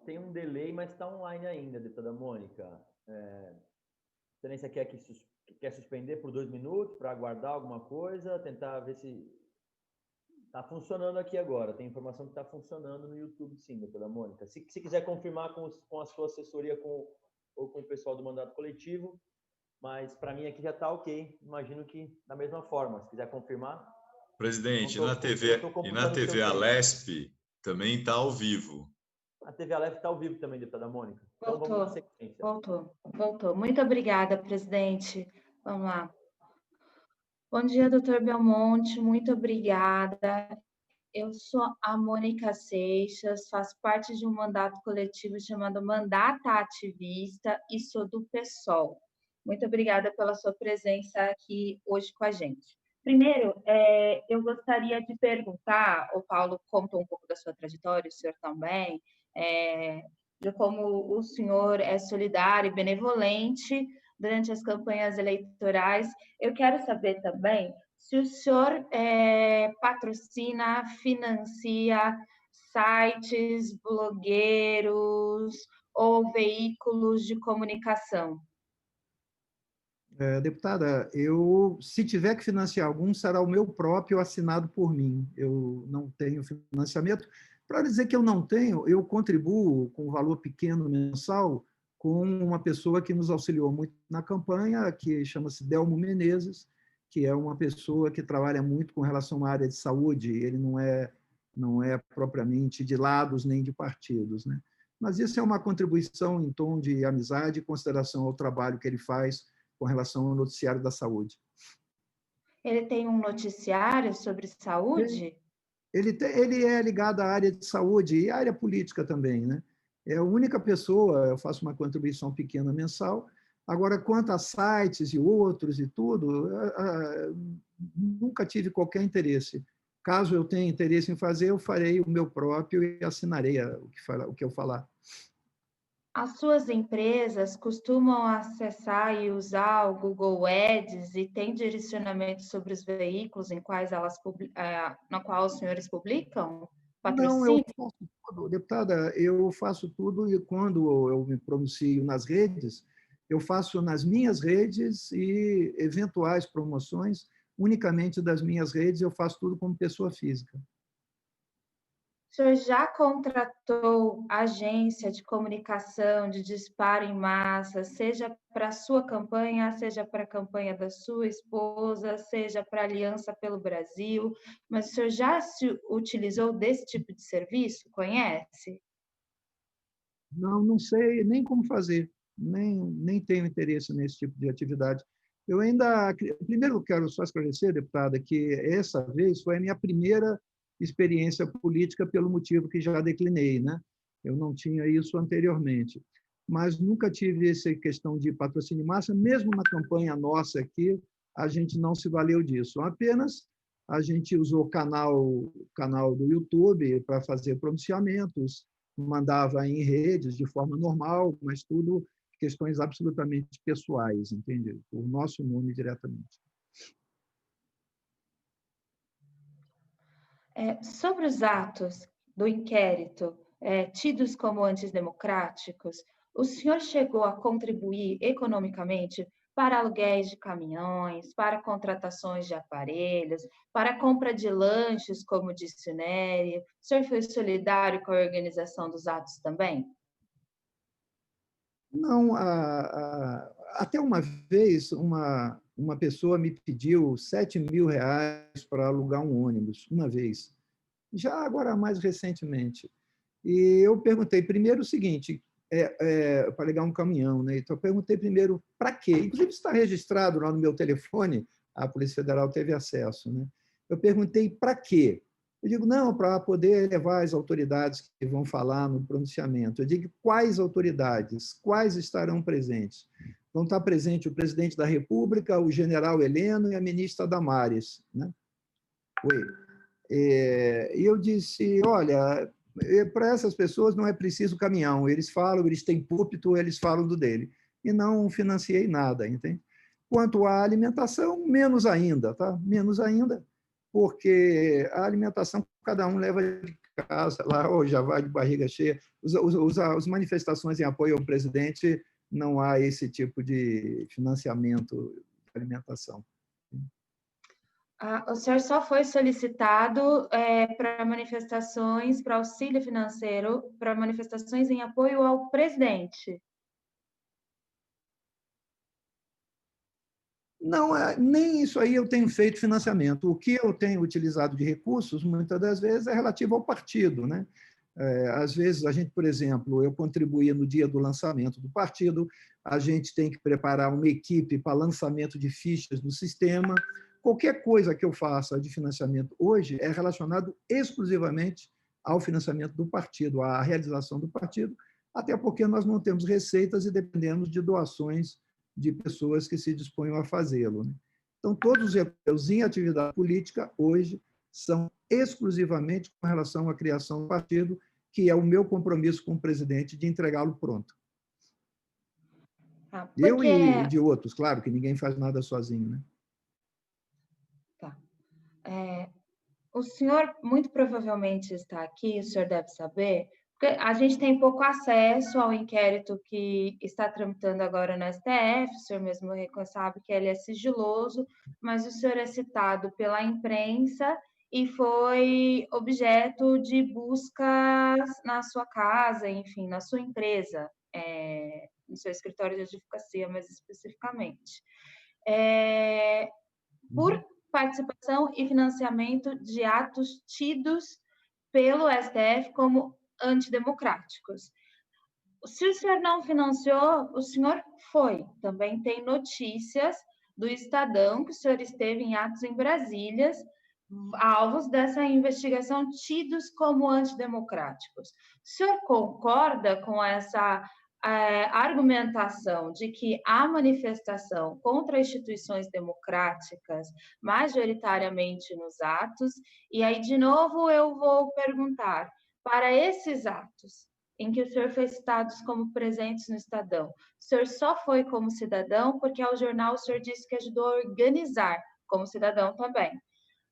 Tem um delay, mas está online ainda, deputada Mônica. Excelência quer suspender por 2 minutos para aguardar alguma coisa, tentar ver se está funcionando aqui agora. Tem informação que está funcionando no YouTube, sim, deputada Mônica. Se quiser confirmar com a sua assessoria ou com o pessoal do mandato coletivo, mas para mim aqui já está ok. Imagino que da mesma forma, se quiser confirmar. Presidente, na TV Alesp também está ao vivo. A TV Alesp está ao vivo também, deputada Mônica. Então Voltou, vamos na sequência. Voltou. Muito obrigada, presidente. Vamos lá. Bom dia, doutor Belmonte. Muito obrigada. Eu sou a Mônica Seixas, faço parte de um mandato coletivo chamado Mandata Ativista e sou do PSOL. Muito obrigada pela sua presença aqui hoje com a gente. Primeiro, eu gostaria de perguntar, o Paulo contou um pouco da sua trajetória, o senhor também, de como o senhor é solidário e benevolente durante as campanhas eleitorais. Eu quero saber também se o senhor patrocina, financia sites, blogueiros ou veículos de comunicação. Deputada, se tiver que financiar algum, será o meu próprio assinado por mim. Eu não tenho financiamento. Para dizer que eu não tenho, eu contribuo com um valor pequeno mensal com uma pessoa que nos auxiliou muito na campanha, que chama-se Delmo Menezes, que é uma pessoa que trabalha muito com relação à área de saúde. Ele não é propriamente de lados nem de partidos, né? Mas isso é uma contribuição em tom de amizade e consideração ao trabalho que ele faz com relação ao noticiário da saúde. Ele tem um noticiário sobre saúde? Ele é ligado à área de saúde e à área política também, né? É a única pessoa, eu faço uma contribuição pequena mensal. Agora, quanto a sites e outros e tudo, nunca tive qualquer interesse. Caso eu tenha interesse em fazer, eu farei o meu próprio e assinarei o que eu falar. As suas empresas costumam acessar e usar o Google Ads e tem direcionamento sobre os veículos em quais na qual os senhores publicam? Não, eu faço tudo, deputada, eu faço tudo e quando eu me pronuncio nas redes, eu faço nas minhas redes e eventuais promoções unicamente das minhas redes, eu faço tudo como pessoa física. O senhor já contratou agência de comunicação, de disparo em massa, seja para a sua campanha, seja para a campanha da sua esposa, seja para a Aliança pelo Brasil, mas o senhor já se utilizou desse tipo de serviço? Conhece? Não sei nem como fazer, nem tenho interesse nesse tipo de atividade. Eu ainda, primeiro eu quero só esclarecer, deputada, que essa vez foi a minha primeira experiência política pelo motivo que já declinei, né? Eu não tinha isso anteriormente, mas nunca tive essa questão de patrocínio em massa, mesmo na campanha nossa aqui, a gente não se valeu disso, apenas a gente usou o canal do YouTube para fazer pronunciamentos, mandava em redes de forma normal, mas tudo questões absolutamente pessoais, entende? O nosso nome diretamente. Sobre os atos do inquérito tidos como antidemocráticos, o senhor chegou a contribuir economicamente para aluguéis de caminhões, para contratações de aparelhos, para a compra de lanches, como disse o Nery? O senhor foi solidário com a organização dos atos também? Não, até uma vez uma pessoa me pediu R$7.000 para alugar um ônibus, uma vez, já agora mais recentemente. E eu perguntei primeiro o seguinte, para ligar um caminhão, né? Então eu perguntei primeiro para quê? Inclusive está registrado lá no meu telefone, a Polícia Federal teve acesso, né? Eu perguntei para quê? Eu digo, não, para poder levar as autoridades que vão falar no pronunciamento. Eu digo, quais autoridades? Quais estarão presentes? Vão estar presentes o presidente da República, o general Heleno e a ministra Damares, né? E eu disse, olha, para essas pessoas não é preciso caminhão, eles falam, eles têm púlpito, eles falam do dele. E não financiei nada, entende? Quanto à alimentação, menos ainda, tá? Menos ainda, porque a alimentação cada um leva de casa lá, ou já vai de barriga cheia. As manifestações em apoio ao presidente, não há esse tipo de financiamento de alimentação. O senhor só foi solicitado para manifestações, para auxílio financeiro, para manifestações em apoio ao presidente? Não, nem isso aí eu tenho feito financiamento. O que eu tenho utilizado de recursos, muitas das vezes, é relativo ao partido, né? Às vezes, a gente, por exemplo, eu contribuía no dia do lançamento do partido, a gente tem que preparar uma equipe para lançamento de fichas do sistema. Qualquer coisa que eu faça de financiamento hoje é relacionado exclusivamente ao financiamento do partido, à realização do partido, até porque nós não temos receitas e dependemos de doações de pessoas que se disponham a fazê-lo, né? Então, todos os recursos em atividade política hoje são exclusivamente com relação à criação do partido, que é o meu compromisso com o presidente de entregá-lo pronto. Eu e de outros, claro, que ninguém faz nada sozinho, né? Tá. O senhor muito provavelmente está aqui, o senhor deve saber, porque a gente tem pouco acesso ao inquérito que está tramitando agora no STF, o senhor mesmo sabe que ele é sigiloso, mas o senhor é citado pela imprensa e foi objeto de buscas na sua casa, enfim, na sua empresa, no seu escritório de advocacia, mais especificamente. Por participação e financiamento de atos tidos pelo STF como antidemocráticos. Se o senhor não financiou, o senhor foi. Também tem notícias do Estadão que o senhor esteve em atos em Brasília, alvos dessa investigação tidos como antidemocráticos. O senhor concorda com essa argumentação de que a manifestação contra instituições democráticas, majoritariamente nos atos, e aí, de novo, eu vou perguntar, para esses atos em que o senhor foi citado como presentes no Estadão, o senhor só foi como cidadão porque ao jornal o senhor disse que ajudou a organizar como cidadão também.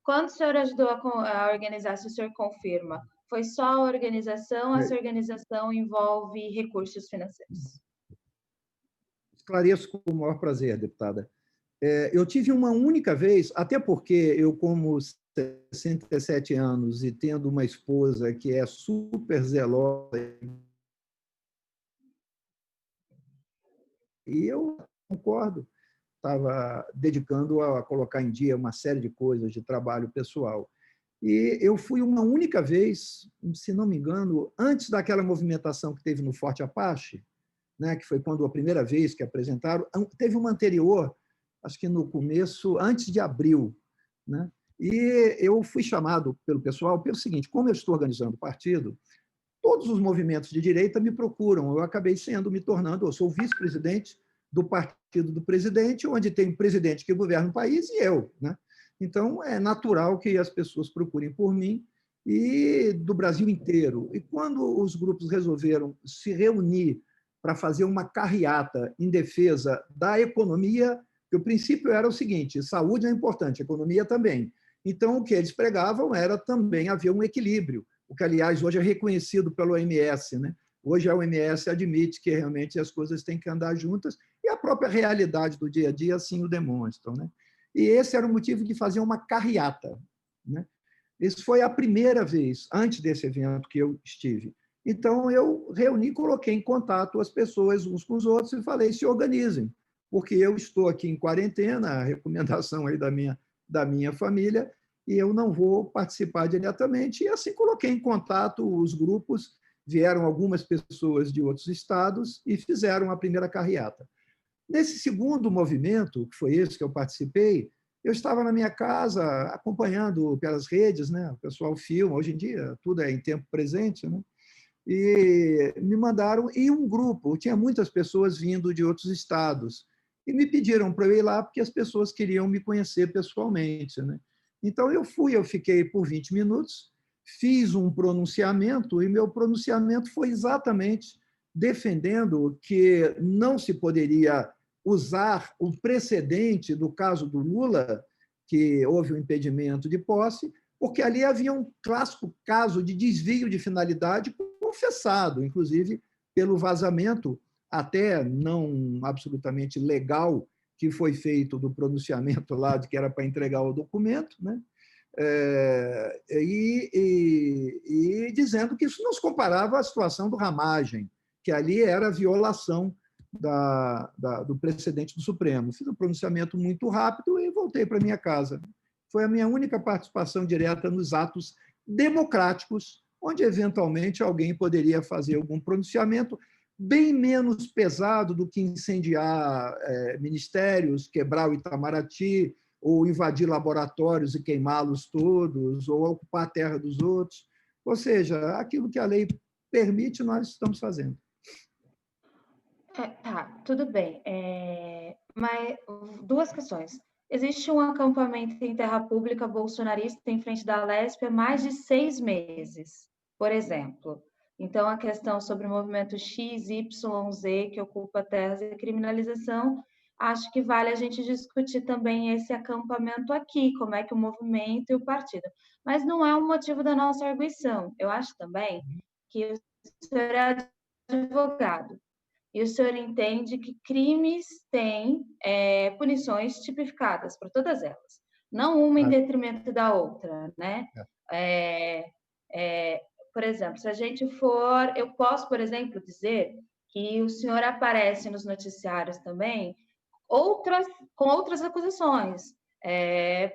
Quando o senhor ajudou a organizar, se o senhor confirma, foi só a organização, essa organização envolve recursos financeiros? esclareço com o maior prazer, deputada. Eu tive uma única vez, até porque eu, como 67 anos e tendo uma esposa que é super zelosa, e eu concordo, estava dedicando a colocar em dia uma série de coisas de trabalho pessoal. E eu fui uma única vez, se não me engano, antes daquela movimentação que teve no Forte Apache, né, que foi quando a primeira vez que apresentaram, teve uma anterior, acho que no começo, antes de abril, né? E eu fui chamado pelo pessoal pelo seguinte: como eu estou organizando o partido, todos os movimentos de direita me procuram. Eu acabei me tornando, eu sou vice-presidente do partido do presidente, onde tem um presidente que governa o país e eu, né? Então, é natural que as pessoas procurem por mim, e do Brasil inteiro. E quando os grupos resolveram se reunir para fazer uma carreata em defesa da economia, que o princípio era o seguinte: saúde é importante, economia também. Então, o que eles pregavam era também haver um equilíbrio, o que, aliás, hoje é reconhecido pelo OMS, né? Hoje a OMS admite que realmente as coisas têm que andar juntas, e a própria realidade do dia a dia assim o demonstra, né? E esse era o motivo de fazer uma carreata, né? Isso foi a primeira vez, antes desse evento, que eu estive. Então, eu reuni, coloquei em contato as pessoas uns com os outros e falei: se organizem, porque eu estou aqui em quarentena, a recomendação aí da minha família, e eu não vou participar diretamente. E assim coloquei em contato os grupos, vieram algumas pessoas de outros estados e fizeram a primeira carreata. Nesse segundo movimento, que foi esse que eu participei, eu estava na minha casa acompanhando pelas redes, né? O pessoal filma, hoje em dia tudo é em tempo presente, né? E me mandaram, e um grupo, tinha muitas pessoas vindo de outros estados, e me pediram para eu ir lá porque as pessoas queriam me conhecer pessoalmente, né? Então eu fui, eu fiquei por 20 minutos, fiz um pronunciamento, e meu pronunciamento foi exatamente defendendo que não se poderia usar o precedente do caso do Lula, que houve um impedimento de posse, porque ali havia um clássico caso de desvio de finalidade confessado, inclusive pelo vazamento, até não absolutamente legal, que foi feito do pronunciamento lá de que era para entregar o documento, né? E dizendo que isso não se comparava à situação do Ramagem, que ali era violação do precedente do Supremo. Fiz um pronunciamento muito rápido e voltei para minha casa. Foi a minha única participação direta nos atos democráticos, onde eventualmente alguém poderia fazer algum pronunciamento bem menos pesado do que incendiar ministérios, quebrar o Itamaraty, ou invadir laboratórios e queimá-los todos, ou ocupar a terra dos outros. Ou seja, aquilo que a lei permite, nós estamos fazendo. Tá, tudo bem. Mas duas questões. Existe um acampamento em terra pública bolsonarista em frente da Lespe há mais de 6 meses, por exemplo. Então, a questão sobre o movimento XYZ, que ocupa terras e criminalização, acho que vale a gente discutir também esse acampamento aqui, como é que o movimento e o partido. Mas não é um motivo da nossa arguição. Eu acho também que o senhor é advogado. E o senhor entende que crimes têm punições tipificadas para todas elas, não uma em detrimento da outra, né? Por exemplo, se a gente for... Eu posso, por exemplo, dizer que o senhor aparece nos noticiários também com outras acusações.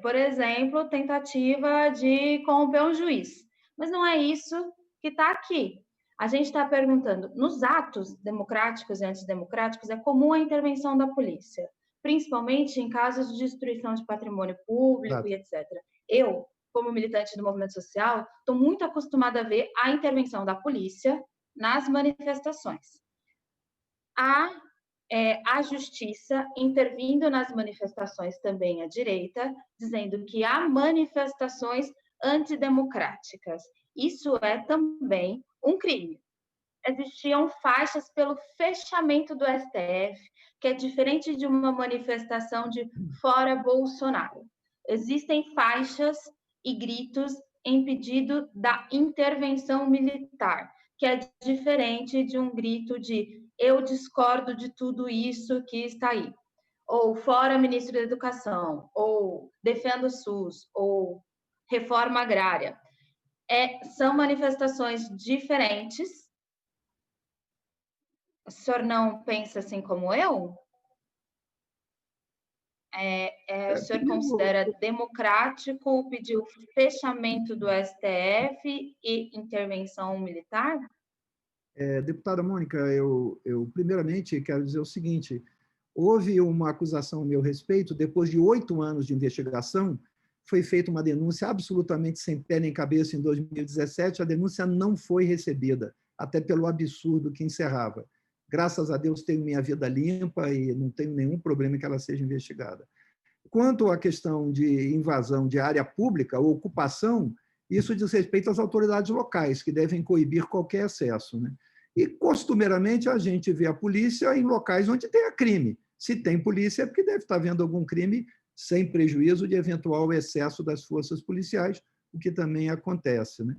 Por exemplo, tentativa de corromper um juiz. Mas não é isso que está aqui. A gente está perguntando, nos atos democráticos e antidemocráticos, é comum a intervenção da polícia, principalmente em casos de destruição de patrimônio público e etc. Eu, como militante do movimento social, estou muito acostumada a ver a intervenção da polícia nas manifestações. A justiça intervindo nas manifestações também à direita, dizendo que há manifestações antidemocráticas. Isso é também um crime. Existiam faixas pelo fechamento do STF, que é diferente de uma manifestação de fora Bolsonaro. Existem faixas e gritos em pedido da intervenção militar, que é diferente de um grito de eu discordo de tudo isso que está aí. Ou fora ministro da Educação, ou defenda o SUS, ou reforma agrária. São manifestações diferentes. O senhor não pensa assim como eu? O senhor considera democrático pedir o fechamento do STF e intervenção militar? Deputada Mônica, eu primeiramente quero dizer o seguinte: houve uma acusação a meu respeito, depois de 8 anos de investigação, foi feita uma denúncia absolutamente sem pé nem cabeça em 2017, a denúncia não foi recebida, até pelo absurdo que encerrava. Graças a Deus tenho minha vida limpa e não tenho nenhum problema em que ela seja investigada. Quanto à questão de invasão de área pública ou ocupação, isso diz respeito às autoridades locais, que devem coibir qualquer acesso, né? E, costumeiramente, a gente vê a polícia em locais onde tem crime. Se tem polícia, é porque deve estar havendo algum crime, sem prejuízo de eventual excesso das forças policiais, o que também acontece, né?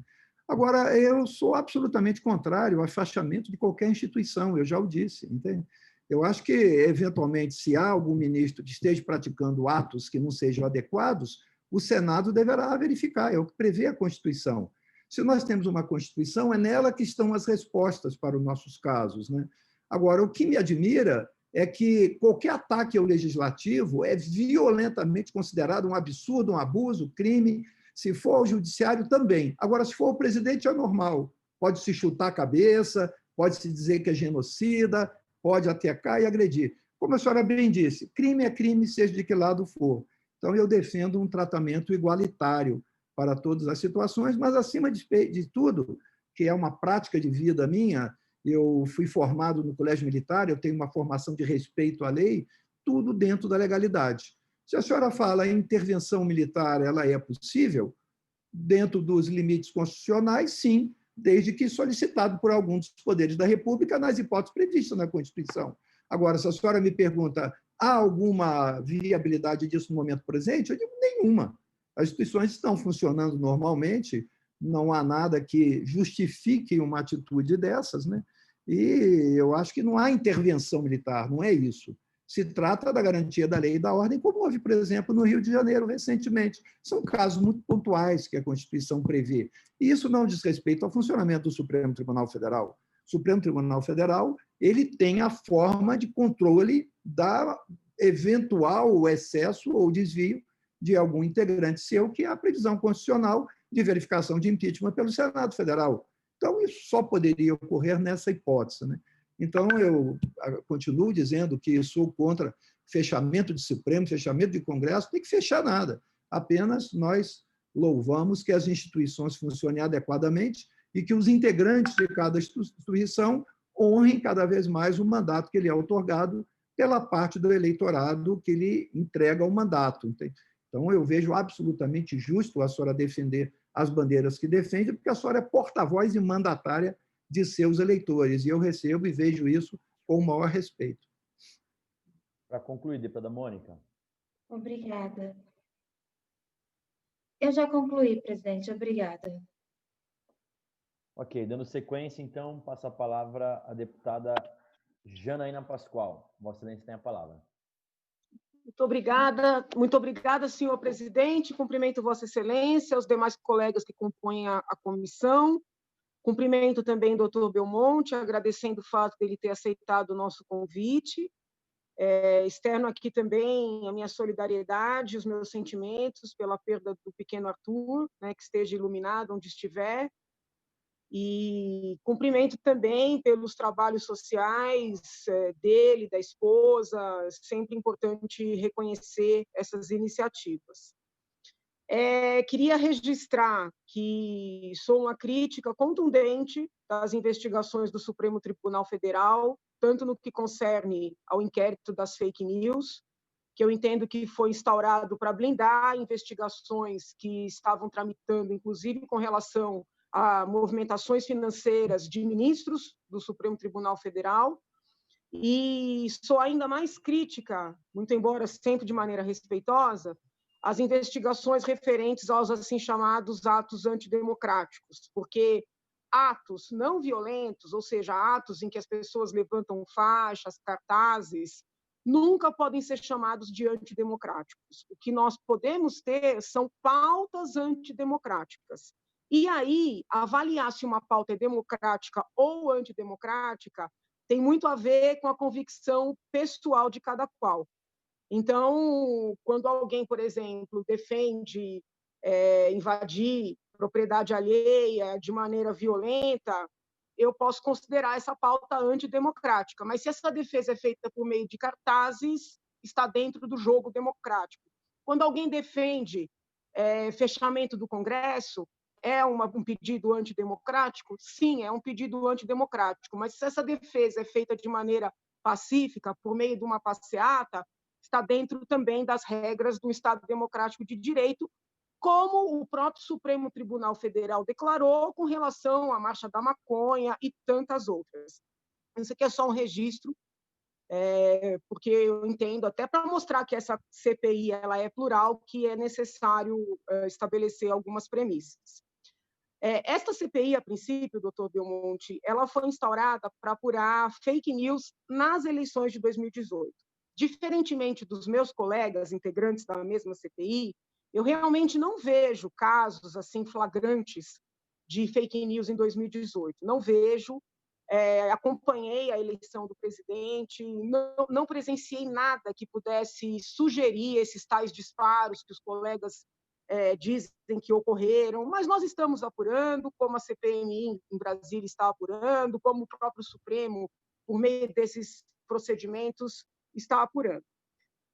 Agora, eu sou absolutamente contrário ao afastamento de qualquer instituição, eu já o disse, entende? Eu acho que, eventualmente, se há algum ministro que esteja praticando atos que não sejam adequados, o Senado deverá verificar, é o que prevê a Constituição. Se nós temos uma Constituição, é nela que estão as respostas para os nossos casos, né? Agora, o que me admira é que qualquer ataque ao legislativo é violentamente considerado um absurdo, um abuso, crime. Se for ao judiciário, também. Agora, se for o presidente, é normal. Pode-se chutar a cabeça, pode-se dizer que é genocida, pode atacar e agredir. Como a senhora bem disse, crime é crime, seja de que lado for. Então, eu defendo um tratamento igualitário para todas as situações, mas, acima de tudo, que é uma prática de vida minha, eu fui formado no Colégio Militar, eu tenho uma formação de respeito à lei, tudo dentro da legalidade. Se a senhora fala em intervenção militar, ela é possível? Dentro dos limites constitucionais, sim, desde que solicitado por algum dos poderes da República, nas hipóteses previstas na Constituição. Agora, se a senhora me pergunta, há alguma viabilidade disso no momento presente? Eu digo, nenhuma. As instituições estão funcionando normalmente, não há nada que justifique uma atitude dessas, né? E eu acho que não há intervenção militar, não é isso. Se trata da garantia da lei e da ordem, como houve, por exemplo, no Rio de Janeiro, recentemente. São casos muito pontuais que a Constituição prevê. E isso não diz respeito ao funcionamento do Supremo Tribunal Federal. O Supremo Tribunal Federal ele tem a forma de controle da eventual excesso ou desvio de algum integrante seu, que é a previsão constitucional de verificação de impeachment pelo Senado Federal. Então, isso só poderia ocorrer nessa hipótese, né? Então, eu continuo dizendo que sou contra fechamento de Supremo, fechamento de Congresso, tem que fechar nada. Apenas nós louvamos que as instituições funcionem adequadamente e que os integrantes de cada instituição honrem cada vez mais o mandato que lhe é outorgado pela parte do eleitorado que lhe entrega o mandato. Entende? Então, eu vejo absolutamente justo a senhora defender as bandeiras que defende, porque a senhora é porta-voz e mandatária de seus eleitores, e eu recebo e vejo isso com o maior respeito. Para concluir, deputada Mônica. Obrigada. Eu já concluí, presidente. Obrigada. Ok, dando sequência, então, passa a palavra à deputada Janaína Pascoal. Vossa Excelência tem a palavra. Muito obrigada, senhor presidente. Cumprimento Vossa Excelência, os demais colegas que compõem a comissão. Cumprimento também o doutor Belmonte, agradecendo o fato dele ter aceitado o nosso convite. Externo aqui também a minha solidariedade, os meus sentimentos pela perda do pequeno Arthur, né, que esteja iluminado onde estiver. E cumprimento também pelos trabalhos sociais dele, da esposa, sempre importante reconhecer essas iniciativas. Queria registrar que sou uma crítica contundente das investigações do Supremo Tribunal Federal, tanto no que concerne ao inquérito das fake news, que eu entendo que foi instaurado para blindar investigações que estavam tramitando, inclusive com relação a movimentações financeiras de ministros do Supremo Tribunal Federal, e sou ainda mais crítica, muito embora sempre de maneira respeitosa, as investigações referentes aos assim chamados atos antidemocráticos, porque atos não violentos, ou seja, atos em que as pessoas levantam faixas, cartazes, nunca podem ser chamados de antidemocráticos. O que nós podemos ter são pautas antidemocráticas. E aí, avaliar se uma pauta é democrática ou antidemocrática tem muito a ver com a convicção pessoal de cada qual. Então, quando alguém, por exemplo, defende invadir propriedade alheia de maneira violenta, eu posso considerar essa pauta antidemocrática. Mas se essa defesa é feita por meio de cartazes, está dentro do jogo democrático. Quando alguém defende fechamento do Congresso, é um pedido antidemocrático? Sim, é um pedido antidemocrático. Mas se essa defesa é feita de maneira pacífica, por meio de uma passeata, está dentro também das regras do Estado Democrático de Direito, como o próprio Supremo Tribunal Federal declarou com relação à Marcha da Maconha e tantas outras. Isso aqui é só um registro, porque eu entendo, até para mostrar que essa CPI ela é plural, que é necessário estabelecer algumas premissas. Esta CPI, a princípio, doutor Belmonte, ela foi instaurada para apurar fake news nas eleições de 2018. Diferentemente dos meus colegas integrantes da mesma CPI, eu realmente não vejo casos assim flagrantes de fake news em 2018. Não vejo, acompanhei a eleição do presidente, não presenciei nada que pudesse sugerir esses tais disparos que os colegas dizem que ocorreram, mas nós estamos apurando, como a CPMI em Brasília está apurando, como o próprio Supremo, por meio desses procedimentos, está apurando.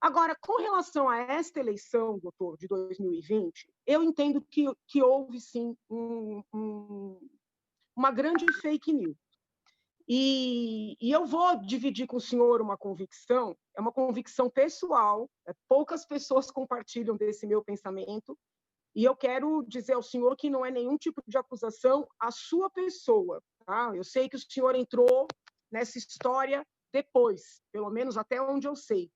Agora, com relação a esta eleição, doutor, de 2020, eu entendo que houve, sim, uma grande fake news. E eu vou dividir com o senhor uma convicção, é uma convicção pessoal, poucas pessoas compartilham desse meu pensamento, e eu quero dizer ao senhor que não é nenhum tipo de acusação à sua pessoa. Tá? Eu sei que o senhor entrou nessa história depois, pelo menos até onde eu sei.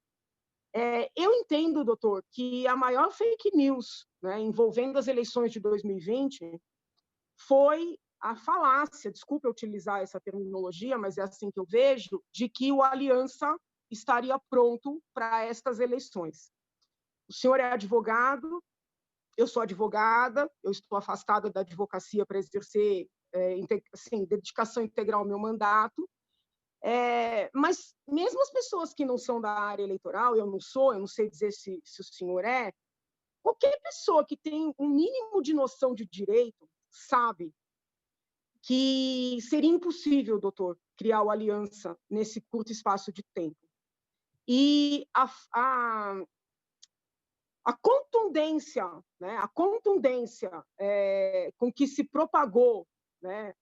Eu entendo, doutor, que a maior fake news, né, envolvendo as eleições de 2020 foi a falácia, desculpe utilizar essa terminologia, mas é assim que eu vejo, de que o Aliança estaria pronto para estas eleições. O senhor é advogado, eu sou advogada, eu estou afastada da advocacia para exercer assim, dedicação integral ao meu mandato, mas mesmo as pessoas que não são da área eleitoral, eu não sei dizer se o senhor qualquer pessoa que tem um mínimo de noção de direito sabe que seria impossível, doutor, criar uma aliança nesse curto espaço de tempo. E a contundência, né, com que se propagou, né,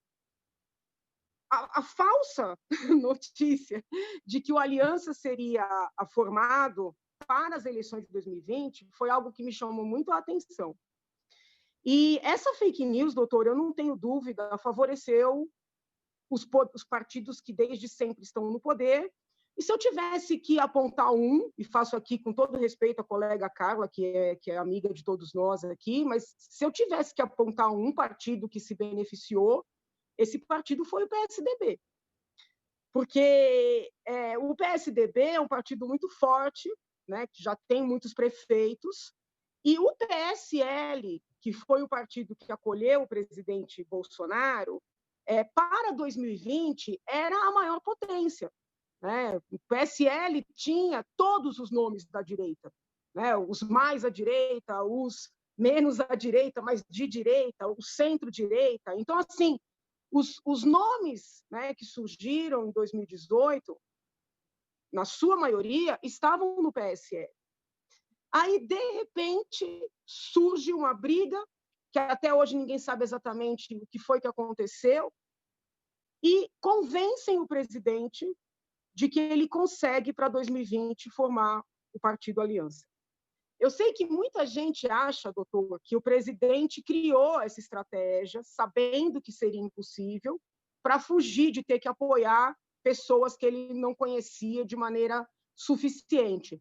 a falsa notícia de que o Aliança seria formado para as eleições de 2020 foi algo que me chamou muito a atenção. E essa fake news, doutor, eu não tenho dúvida, favoreceu os partidos que desde sempre estão no poder. E se eu tivesse que apontar e faço aqui com todo respeito à colega Carla, que é amiga de todos nós aqui, mas se eu tivesse que apontar um partido que se beneficiou, esse partido foi o PSDB. Porque o PSDB é um partido muito forte, né, que já tem muitos prefeitos, e o PSL, que foi o partido que acolheu o presidente Bolsonaro, para 2020 era a maior potência. Né? O PSL tinha todos os nomes da direita, né? Os mais à direita, os menos à direita, mas de direita, o centro-direita. Então, assim, os nomes, né, que surgiram em 2018, na sua maioria, estavam no PSL. Aí, de repente, surge uma briga, que até hoje ninguém sabe exatamente o que foi que aconteceu, e convencem o presidente de que ele consegue, para 2020, formar o Partido Aliança. Eu sei que muita gente acha, doutor, que o presidente criou essa estratégia, sabendo que seria impossível, para fugir de ter que apoiar pessoas que ele não conhecia de maneira suficiente.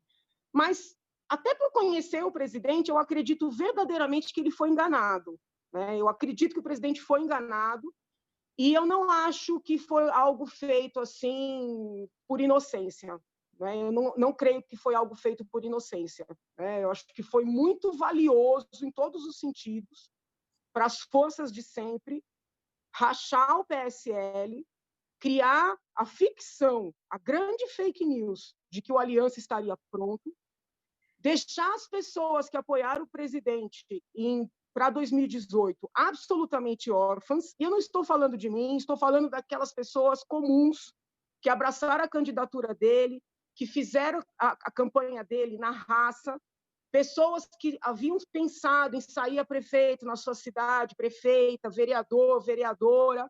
Mas, até por conhecer o presidente, eu acredito verdadeiramente que ele foi enganado. Né? Eu acredito que o presidente foi enganado E eu não acho que foi algo feito assim por inocência. Né? Eu não creio que foi algo feito por inocência. Né? Eu acho que foi muito valioso em todos os sentidos para as forças de sempre rachar o PSL, criar a ficção, a grande fake news de que o Aliança estaria pronto, deixar as pessoas que apoiaram o presidente para 2018 absolutamente órfãs. E eu não estou falando de mim, estou falando daquelas pessoas comuns que abraçaram a candidatura dele, que fizeram a campanha dele na raça, pessoas que haviam pensado em sair a prefeito na sua cidade, prefeita, vereador, vereadora,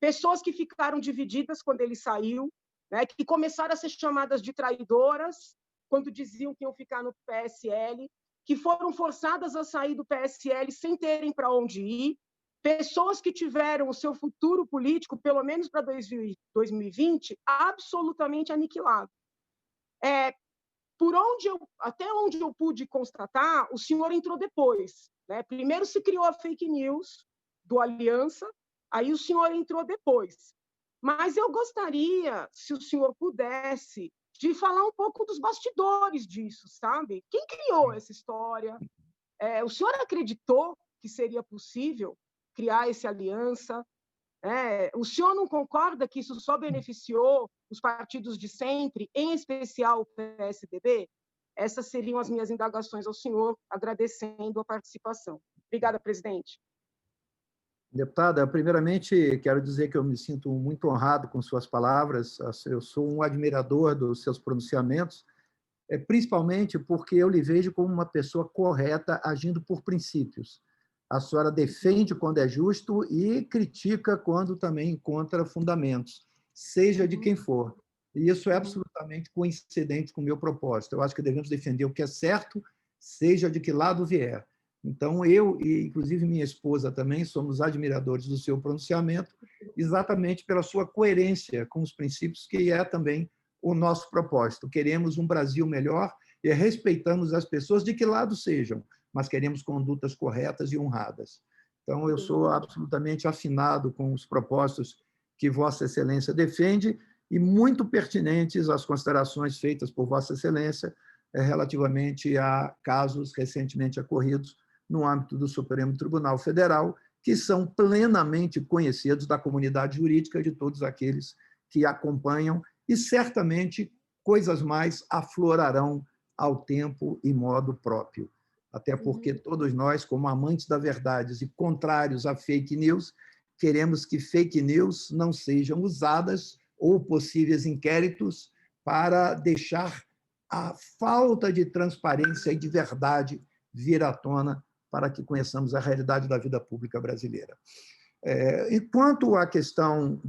pessoas que ficaram divididas quando ele saiu, né, que começaram a ser chamadas de traidoras quando diziam que iam ficar no PSL, que foram forçadas a sair do PSL sem terem para onde ir, pessoas que tiveram o seu futuro político, pelo menos para 2020, absolutamente aniquilado. Até onde eu pude constatar, o senhor entrou depois. Né? Primeiro se criou a fake news do Aliança, aí o senhor entrou depois. Mas eu gostaria, se o senhor pudesse, de falar um pouco dos bastidores disso, sabe? Quem criou essa história? O senhor acreditou que seria possível criar essa aliança? O senhor não concorda que isso só beneficiou os partidos de sempre, em especial o PSDB? Essas seriam as minhas indagações ao senhor, agradecendo a participação. Obrigada, presidente. Deputada, primeiramente, quero dizer que eu me sinto muito honrado com suas palavras. Eu sou um admirador dos seus pronunciamentos, principalmente porque eu lhe vejo como uma pessoa correta, agindo por princípios. A senhora defende quando é justo e critica quando também encontra fundamentos, seja de quem for. E isso é absolutamente coincidente com o meu propósito. Eu acho que devemos defender o que é certo, seja de que lado vier. Então, eu e, inclusive, minha esposa também somos admiradores do seu pronunciamento, exatamente pela sua coerência com os princípios, que é também o nosso propósito. Queremos um Brasil melhor e respeitamos as pessoas de que lado sejam, mas queremos condutas corretas e honradas. Então, eu sou absolutamente afinado com os propósitos que Vossa Excelência defende e muito pertinentes às considerações feitas por Vossa Excelência relativamente a casos recentemente ocorridos no âmbito do Supremo Tribunal Federal, que são plenamente conhecidos da comunidade jurídica de todos aqueles que acompanham, e certamente coisas mais aflorarão ao tempo e modo próprio. Até porque todos nós, como amantes da verdade e contrários a fake news, queremos que fake news não sejam usadas ou possíveis inquéritos para deixar a falta de transparência e de verdade vir à tona para que conheçamos a realidade da vida pública brasileira. Quanto à questão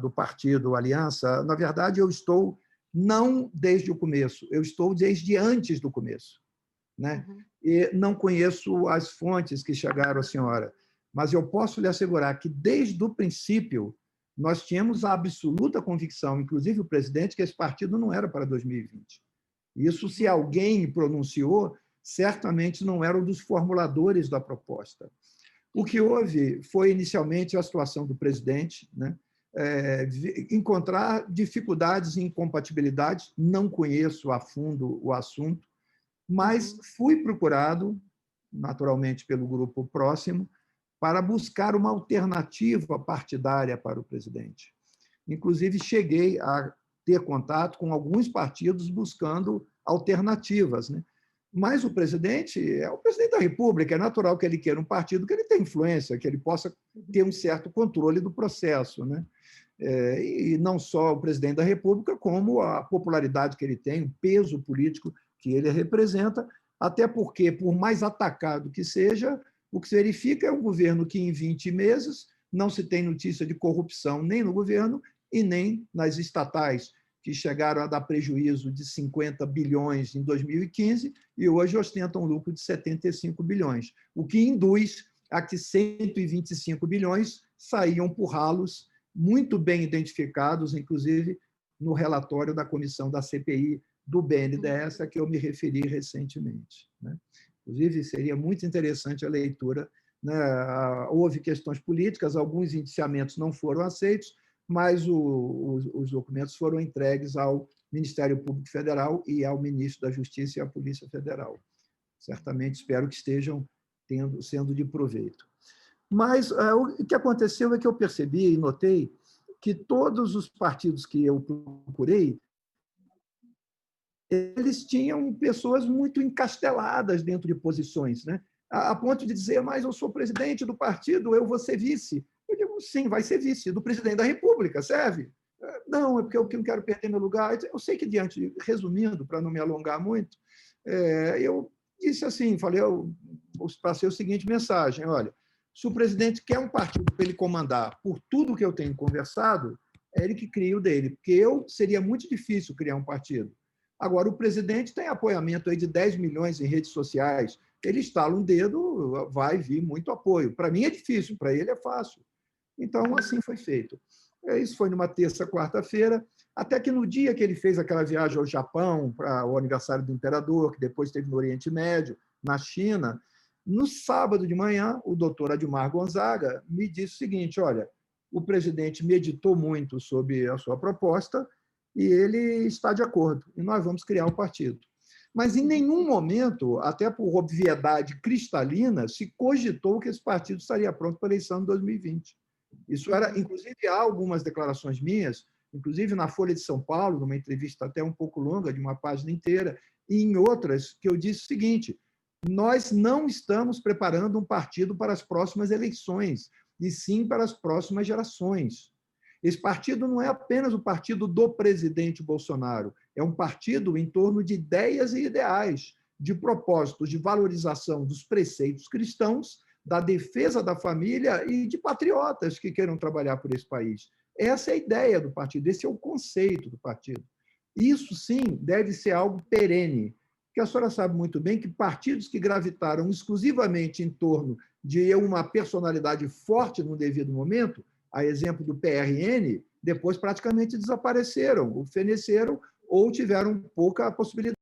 do partido Aliança, na verdade, eu estou não desde o começo, eu estou desde antes do começo. Né? E não conheço as fontes que chegaram à senhora, mas eu posso lhe assegurar que, desde o princípio, nós tínhamos a absoluta convicção, inclusive o presidente, que esse partido não era para 2020. Isso, se alguém pronunciou, certamente não era um dos formuladores da proposta. O que houve foi, inicialmente, a situação do presidente, né? Encontrar dificuldades e incompatibilidades, não conheço a fundo o assunto, mas fui procurado, naturalmente, pelo grupo próximo, para buscar uma alternativa partidária para o presidente. Inclusive, cheguei a ter contato com alguns partidos buscando alternativas, né? Mas o presidente é o presidente da República, é natural que ele queira um partido que ele tenha influência, que ele possa ter um certo controle do processo, né? E não só o presidente da República, como a popularidade que ele tem, o peso político que ele representa, até porque, por mais atacado que seja, o que se verifica é um governo que, em 20 meses, não se tem notícia de corrupção nem no governo e nem nas estatais, que chegaram a dar prejuízo de 50 bilhões em 2015 e hoje ostentam um lucro de 75 bilhões, o que induz a que 125 bilhões saíam por ralos muito bem identificados, inclusive no relatório da comissão da CPI do BNDES, a que eu me referi recentemente. Né? Inclusive, seria muito interessante a leitura né? Houve questões políticas, alguns indiciamentos não foram aceitos, mas os documentos foram entregues ao Ministério Público Federal e ao Ministro da Justiça e à Polícia Federal. Certamente espero que estejam sendo de proveito. Mas o que aconteceu é que eu percebi e notei que todos os partidos que eu procurei, eles tinham pessoas muito encasteladas dentro de posições, né? A ponto de dizer, mas eu sou presidente do partido, eu vou ser vice. Eu digo, sim, vai ser vice do presidente da República, serve? Não, é porque eu não quero perder meu lugar. Eu sei que, resumindo, para não me alongar muito, eu disse assim, eu passei a seguinte mensagem, olha, se o presidente quer um partido para ele comandar por tudo que eu tenho conversado, é ele que cria o dele, porque seria muito difícil criar um partido. Agora, o presidente tem apoiamento aí de 10 milhões em redes sociais, ele estala um dedo, vai vir muito apoio. Para mim é difícil, para ele é fácil. Então, assim foi feito. Isso foi numa terça, quarta-feira, até que no dia que ele fez aquela viagem ao Japão, para o aniversário do imperador, que depois teve no Oriente Médio, na China, no sábado de manhã, o doutor Admar Gonzaga me disse o seguinte, olha, o presidente meditou muito sobre a sua proposta e ele está de acordo, e nós vamos criar um partido. Mas em nenhum momento, até por obviedade cristalina, se cogitou que esse partido estaria pronto para a eleição de 2020. Isso era, inclusive, há algumas declarações minhas, inclusive na Folha de São Paulo, numa entrevista até um pouco longa, de uma página inteira, e em outras, que eu disse o seguinte, nós não estamos preparando um partido para as próximas eleições, e sim para as próximas gerações. Esse partido não é apenas o partido do presidente Bolsonaro, é um partido em torno de ideias e ideais, de propósitos de valorização dos preceitos cristãos, da defesa da família e de patriotas que queiram trabalhar por esse país. Essa é a ideia do partido, esse é o conceito do partido. Isso, sim, deve ser algo perene, porque a senhora sabe muito bem que partidos que gravitaram exclusivamente em torno de uma personalidade forte no devido momento, a exemplo do PRN, depois praticamente desapareceram, ou feneceram, ou tiveram pouca possibilidade.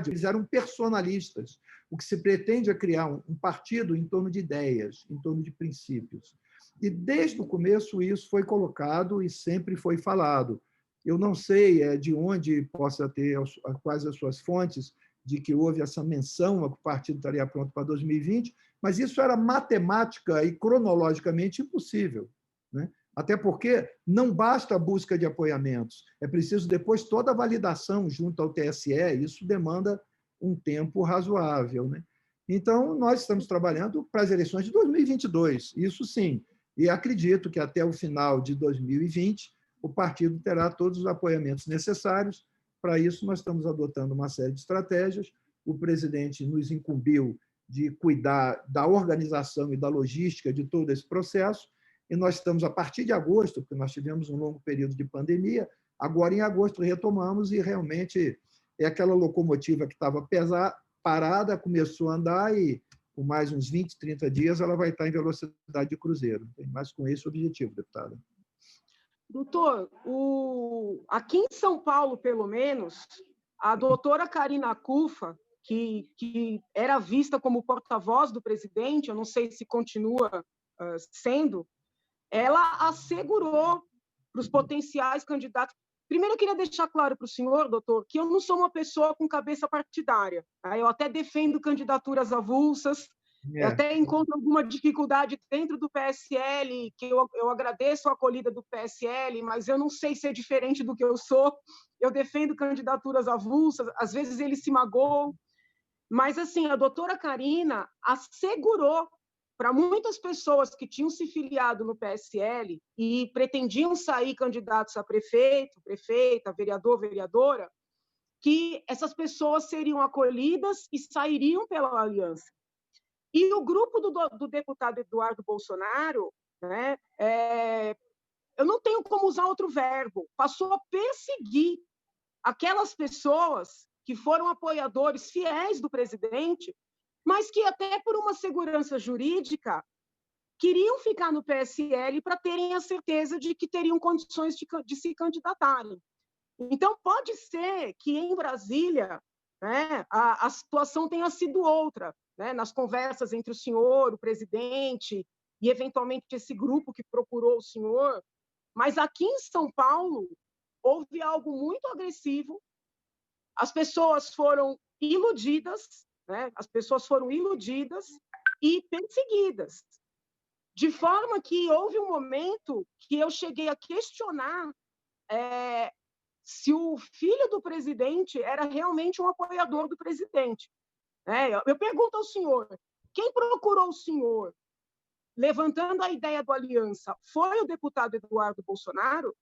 Eles eram personalistas. O que se pretende é criar um partido em torno de ideias, em torno de princípios. E, desde o começo, isso foi colocado e sempre foi falado. Eu não sei de onde possa ter, quais as suas fontes, de que houve essa menção a que o partido estaria pronto para 2020, mas isso era matemática e cronologicamente impossível, né? Até porque não basta a busca de apoiamentos, é preciso depois toda a validação junto ao TSE, isso demanda um tempo razoável, né? Então, nós estamos trabalhando para as eleições de 2022, isso sim, e acredito que até o final de 2020 o partido terá todos os apoiamentos necessários. Para isso, nós estamos adotando uma série de estratégias. O presidente nos incumbiu de cuidar da organização e da logística de todo esse processo, e nós estamos, a partir de agosto, porque nós tivemos um longo período de pandemia, agora em agosto retomamos e realmente é aquela locomotiva que estava parada, começou a andar e, por mais uns 20, 30 dias, ela vai estar em velocidade de cruzeiro. Mas com esse objetivo, deputada. Doutor, aqui em São Paulo, pelo menos, a doutora Karina Cufa, que era vista como porta-voz do presidente, eu não sei se continua sendo, ela assegurou para os potenciais candidatos. Primeiro, eu queria deixar claro para o senhor, doutor, que eu não sou uma pessoa com cabeça partidária. Tá? Eu até defendo candidaturas avulsas, eu até encontro alguma dificuldade dentro do PSL, que eu agradeço a acolhida do PSL, mas eu não sei ser diferente do que eu sou. Eu defendo candidaturas avulsas, às vezes eles se magoam. Mas, assim, a doutora Karina assegurou para muitas pessoas que tinham se filiado no PSL e pretendiam sair candidatos a prefeito, prefeita, vereador, vereadora, que essas pessoas seriam acolhidas e sairiam pela aliança. E o grupo do deputado Eduardo Bolsonaro, né, eu não tenho como usar outro verbo, passou a perseguir aquelas pessoas que foram apoiadores fiéis do presidente, mas que até por uma segurança jurídica queriam ficar no PSL para terem a certeza de que teriam condições de se candidatarem. Então, pode ser que em Brasília, né, a situação tenha sido outra, né, nas conversas entre o senhor, o presidente, e, eventualmente, esse grupo que procurou o senhor, mas aqui em São Paulo houve algo muito agressivo, as pessoas foram iludidas, né? As pessoas foram iludidas e perseguidas, de forma que houve um momento que eu cheguei a questionar se o filho do presidente era realmente um apoiador do presidente. Eu pergunto ao senhor, quem procurou o senhor levantando a ideia do Aliança foi o deputado Eduardo Bolsonaro?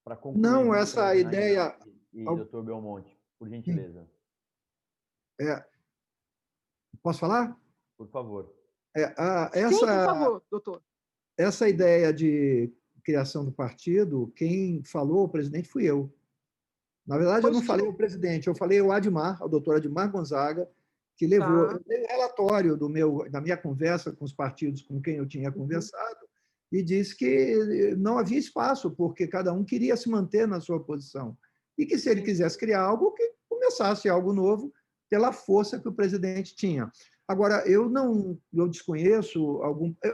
Para concluir, não, essa ideia... E doutor Belmonte, por gentileza. Posso falar? Por favor. Sim, por favor, doutor. Essa ideia de criação do partido, quem falou, o presidente, fui eu. Na verdade, eu não falei o presidente, eu falei o Admar, o doutor Admar Gonzaga, que levou o relatório da minha conversa com os partidos com quem eu tinha conversado, e disse que não havia espaço, porque cada um queria se manter na sua posição. E que, se ele quisesse criar algo, que começasse algo novo pela força que o presidente tinha. Agora, eu desconheço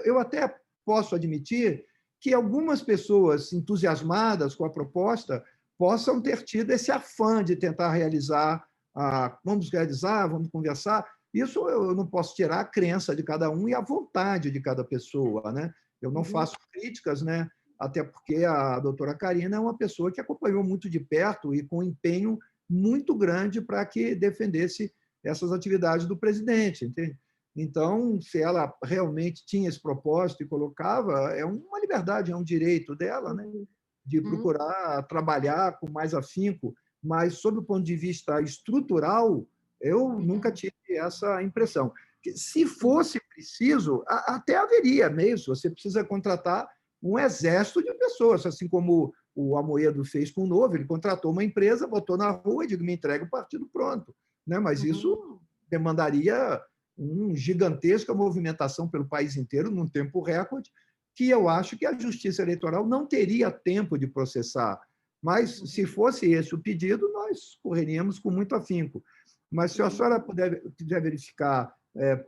eu até posso admitir que algumas pessoas entusiasmadas com a proposta possam ter tido esse afã de tentar realizar, vamos conversar. Isso eu não posso tirar a crença de cada um e a vontade de cada pessoa, né? Eu não faço críticas, né? Até porque a doutora Karina é uma pessoa que acompanhou muito de perto e com empenho muito grande para que defendesse essas atividades do presidente, entende? Então, se ela realmente tinha esse propósito e colocava, é uma liberdade, é um direito dela, né? De procurar trabalhar com mais afinco, mas, sob o ponto de vista estrutural, eu nunca tive essa impressão. Se fosse preciso, até haveria meios, você precisa contratar um exército de pessoas, assim como o Amoedo fez com o Novo, ele contratou uma empresa, botou na rua e me entrega o partido pronto. Né? Mas isso demandaria uma gigantesca movimentação pelo país inteiro, num tempo recorde, que eu acho que a Justiça Eleitoral não teria tempo de processar. Mas, se fosse esse o pedido, nós correríamos com muito afinco. Mas, se a senhora quiser verificar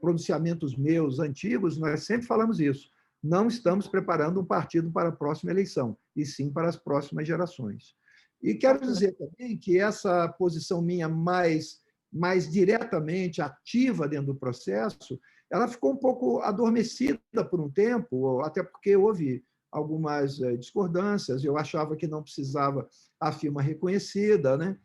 pronunciamentos meus antigos, nós sempre falamos isso. Não estamos preparando um partido para a próxima eleição, e sim para as próximas gerações. E quero dizer também que essa posição minha mais diretamente ativa dentro do processo, ela ficou um pouco adormecida por um tempo, até porque houve algumas discordâncias. Eu achava que não precisava a firma reconhecida, né?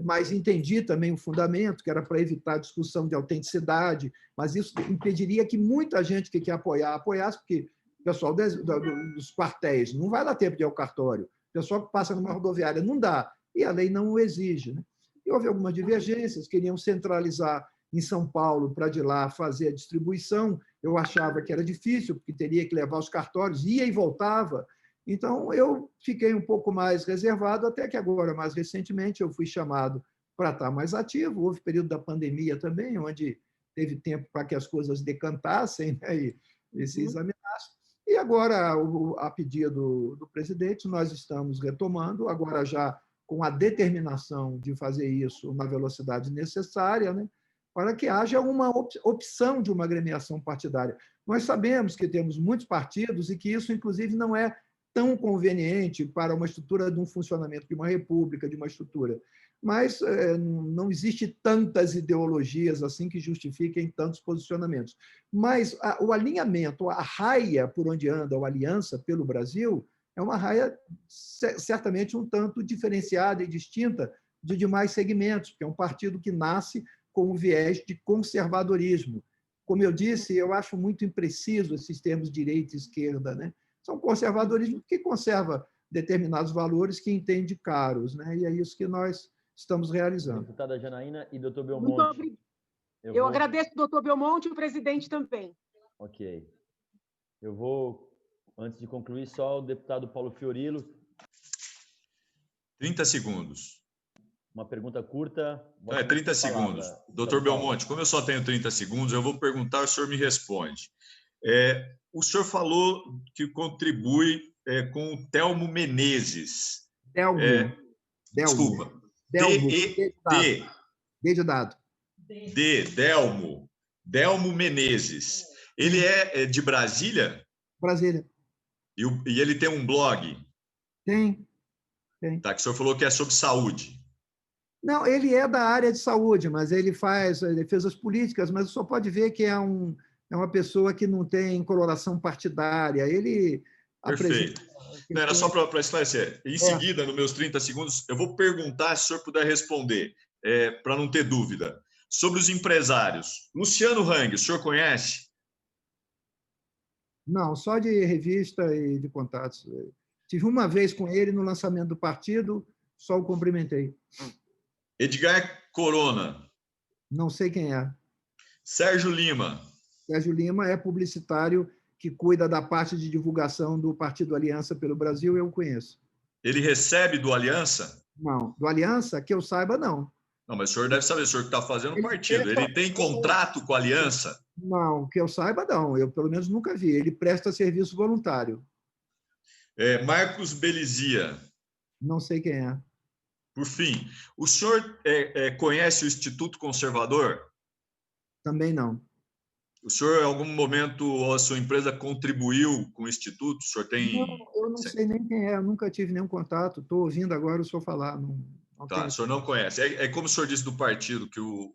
Mas entendi também o fundamento, que era para evitar a discussão de autenticidade, mas isso impediria que muita gente que quer apoiasse, porque o pessoal dos quartéis não vai dar tempo de ir ao cartório, o pessoal que passa numa rodoviária não dá, e a lei não o exige. Né? E houve algumas divergências, queriam centralizar em São Paulo para de lá fazer a distribuição. Eu achava que era difícil, porque teria que levar os cartórios, ia e voltava. Então, eu fiquei um pouco mais reservado, até que agora, mais recentemente, eu fui chamado para estar mais ativo. Houve período da pandemia também, onde teve tempo para que as coisas decantassem, né, e se examinassem. E agora, a pedido do presidente, nós estamos retomando, agora já com a determinação de fazer isso na velocidade necessária, né, para que haja uma opção de uma agremiação partidária. Nós sabemos que temos muitos partidos e que isso, inclusive, não é tão conveniente para uma estrutura de um funcionamento de uma república, de uma estrutura. Mas não existe tantas ideologias assim que justifiquem tantos posicionamentos. Mas o alinhamento, a raia por onde anda a Aliança pelo Brasil, é uma raia certamente um tanto diferenciada e distinta de demais segmentos, porque é um partido que nasce com um viés de conservadorismo. Como eu disse, eu acho muito impreciso esses termos direita e esquerda, né? São conservadorismo que conserva determinados valores que entende caros, né? E é isso que nós estamos realizando. Deputada Janaína e doutor Belmonte. Eu agradeço, doutor Belmonte, e o presidente também. Ok. Eu vou, antes de concluir, só o deputado Paulo Fiorilo. 30 segundos. Uma pergunta curta. 30 segundos. Doutor Belmonte, como eu só tenho 30 segundos, eu vou perguntar, o senhor me responde. O senhor falou que contribui com o Telmo Menezes. Desculpa. D-E-D. D de dado. Delmo. Delmo Menezes. Ele é de Brasília? Brasília. E ele tem um blog? Tem. Tá, que o senhor falou que é sobre saúde. Não, ele é da área de saúde, mas ele faz defesas políticas, mas só pode ver que é uma pessoa que não tem coloração partidária. Ele Perfeito. Não, era só para esclarecer. Em seguida, nos meus 30 segundos, eu vou perguntar, se o senhor puder responder, para não ter dúvida. Sobre os empresários. Luciano Hang, o senhor conhece? Não, só de revista e de contatos. Tive uma vez com ele no lançamento do partido, só o cumprimentei. Edgar Corona. Não sei quem é. Sérgio Lima. Sérgio Lima é publicitário que cuida da parte de divulgação do Partido Aliança pelo Brasil, eu conheço. Ele recebe do Aliança? Não, do Aliança, que eu saiba, não. Não, mas o senhor deve saber, o senhor que está fazendo o partido. Ele tem contrato com a Aliança? Não, que eu saiba, não. Eu, pelo menos, nunca vi. Ele presta serviço voluntário. Marcos Belizia. Não sei quem é. Por fim, o senhor conhece o Instituto Conservador? Também não. O senhor, em algum momento, a sua empresa contribuiu com o Instituto? O senhor tem... Não, eu não sei nem quem é. Eu nunca tive nenhum contato. Estou ouvindo agora o senhor falar. Tá, o senhor não conhece. É como o senhor disse do partido, que o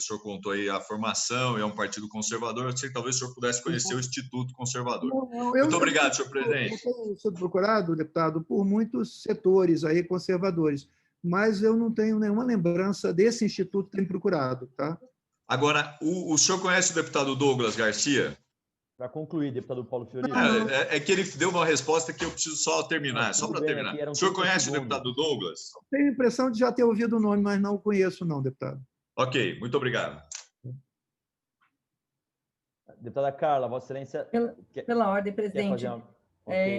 senhor contou aí a formação, é um partido conservador. Eu sei que talvez o senhor pudesse conhecer o Instituto Conservador. Muito obrigado, senhor presidente. Eu tenho sido procurado, deputado, por muitos setores aí conservadores, mas eu não tenho nenhuma lembrança desse instituto ter me procurado, tá? Agora, o senhor conhece o deputado Douglas Garcia? Para concluir, deputado Paulo Fiorino. É que ele deu uma resposta que eu preciso só terminar, só para terminar. O senhor conhece o deputado Douglas? Tenho a impressão de já ter ouvido o nome, mas não o conheço, não, deputado. Ok, muito obrigado. Deputada Carla, Vossa Excelência... Pela ordem, presidente.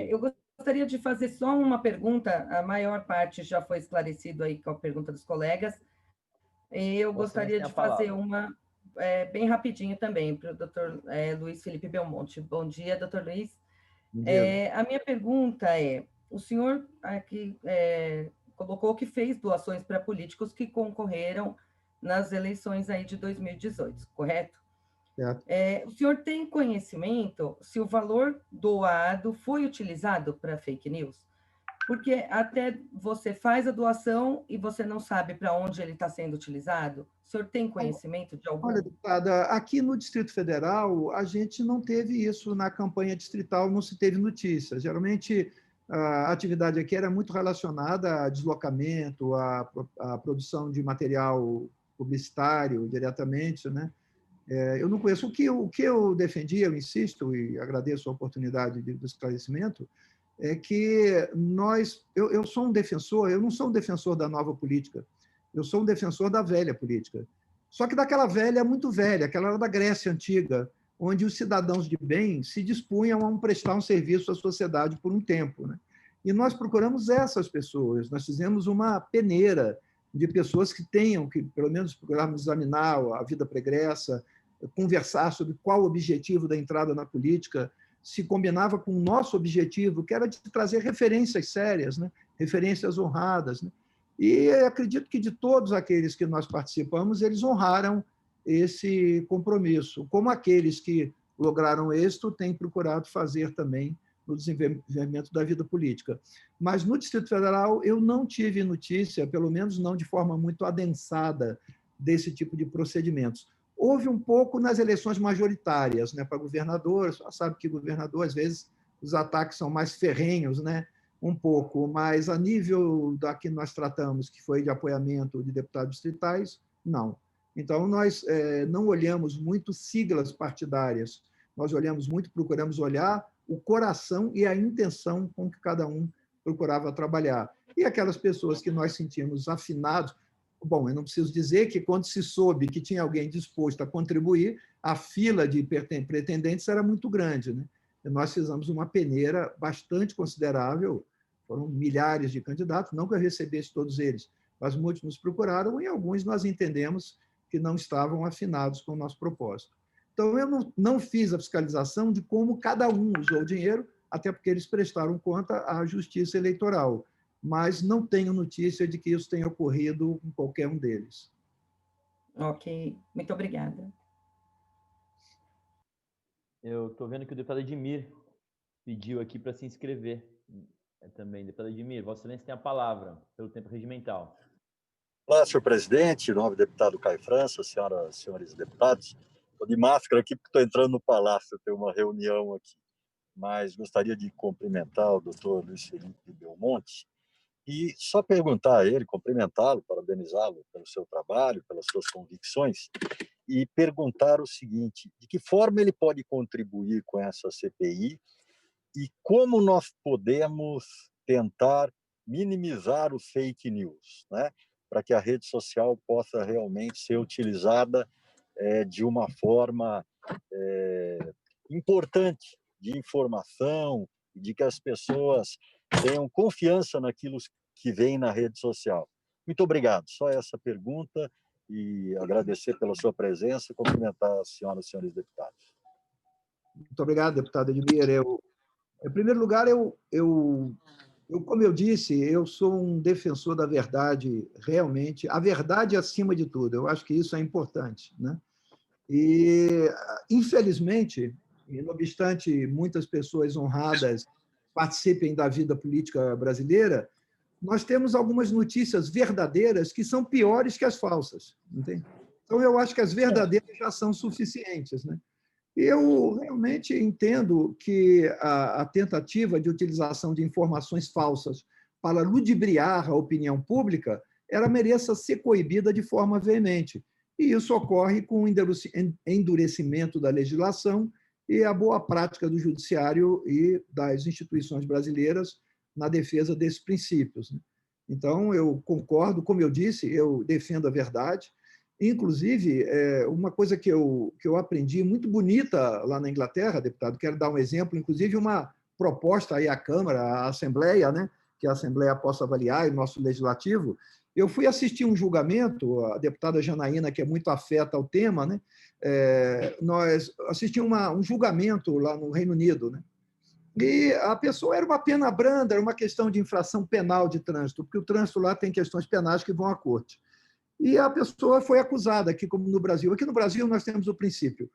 Eu gostaria de fazer só uma pergunta, a maior parte já foi esclarecido aí com a pergunta dos colegas. Eu gostaria de fazer uma... bem rapidinho também, para o doutor Luiz Felipe Belmonte. Bom dia, doutor Luiz. A minha pergunta o senhor aqui colocou que fez doações para políticos que concorreram nas eleições aí de 2018, correto? O senhor tem conhecimento se o valor doado foi utilizado para fake news? Porque até você faz a doação e você não sabe para onde ele está sendo utilizado. O senhor tem conhecimento de algum? Olha, deputada, aqui no Distrito Federal, a gente não teve isso na campanha distrital, não se teve notícia. Geralmente, a atividade aqui era muito relacionada a deslocamento, a produção de material publicitário diretamente, né? Eu não conheço. O que eu defendi, eu insisto e agradeço a oportunidade do esclarecimento, é que eu sou um defensor, eu não sou um defensor da nova política, eu sou um defensor da velha política. Só que daquela velha muito velha, aquela era da Grécia Antiga, onde os cidadãos de bem se dispunham a prestar um serviço à sociedade por um tempo, né? E nós procuramos essas pessoas, nós fizemos uma peneira de pessoas que pelo menos procurarmos examinar a vida pregressa, conversar sobre qual o objetivo da entrada na política, se combinava com o nosso objetivo, que era de trazer referências sérias, né? Referências honradas, né? E acredito que de todos aqueles que nós participamos, eles honraram esse compromisso, como aqueles que lograram êxito têm procurado fazer também no desenvolvimento da vida política. Mas no Distrito Federal eu não tive notícia, pelo menos não de forma muito adensada, desse tipo de procedimentos. Houve um pouco nas eleições majoritárias, né, para governador, só sabe que governador, às vezes, os ataques são mais ferrenhos, né, um pouco, mas a nível da que nós tratamos, que foi de apoiamento de deputados distritais, não. Então, nós não olhamos muito siglas partidárias, nós olhamos muito, procuramos olhar o coração e a intenção com que cada um procurava trabalhar. E aquelas pessoas que nós sentimos afinados. Bom, eu não preciso dizer que, quando se soube que tinha alguém disposto a contribuir, a fila de pretendentes era muito grande, né? E nós fizemos uma peneira bastante considerável, foram milhares de candidatos, não que eu recebesse todos eles, mas muitos nos procuraram e alguns nós entendemos que não estavam afinados com o nosso propósito. Então, eu não fiz a fiscalização de como cada um usou o dinheiro, até porque eles prestaram conta à Justiça Eleitoral, mas não tenho notícia de que isso tenha ocorrido com qualquer um deles. Ok, muito obrigada. Eu estou vendo que o deputado Edmir pediu aqui para se inscrever também. Deputado Edmir, Vossa Excelência tem a palavra pelo tempo regimental. Olá, senhor presidente, em nome do deputado Caio França, senhoras e senhores deputados. Estou de máscara aqui porque estou entrando no palácio, tem uma reunião aqui. Mas gostaria de cumprimentar o doutor Luiz Felipe Belmonte e só perguntar a ele, cumprimentá-lo, parabenizá-lo pelo seu trabalho, pelas suas convicções, e perguntar o seguinte: de que forma ele pode contribuir com essa CPI e como nós podemos tentar minimizar os fake news, né? Para que a rede social possa realmente ser utilizada de uma forma importante de informação, de que as pessoas tenham confiança naquilo que vem na rede social. Muito obrigado. Só essa pergunta e agradecer pela sua presença e cumprimentar as senhoras e senhores deputados. Muito obrigado, deputado Edmir. Em primeiro lugar, como eu disse, eu sou um defensor da verdade, realmente, a verdade acima de tudo. Eu acho que isso é importante, né? E, infelizmente, não obstante muitas pessoas honradas participem da vida política brasileira, nós temos algumas notícias verdadeiras que são piores que as falsas, entende? Então, eu acho que as verdadeiras já são suficientes, né? Eu realmente entendo que a tentativa de utilização de informações falsas para ludibriar a opinião pública, ela mereça ser coibida de forma veemente. E isso ocorre com o endurecimento da legislação e a boa prática do judiciário e das instituições brasileiras na defesa desses princípios. Então, eu concordo, como eu disse, eu defendo a verdade. Inclusive, uma coisa que eu aprendi muito bonita lá na Inglaterra, deputado, quero dar um exemplo, inclusive uma proposta aí à Câmara, à Assembleia, né, que a Assembleia possa avaliar, e o nosso Legislativo. Eu fui assistir um julgamento, a deputada Janaína, que é muito afeta ao tema, né, nós assistimos um julgamento lá no Reino Unido, né, e a pessoa era uma pena branda, era uma questão de infração penal de trânsito, porque o trânsito lá tem questões penais que vão à corte. E a pessoa foi acusada, aqui como no Brasil. Aqui no Brasil nós temos o princípio: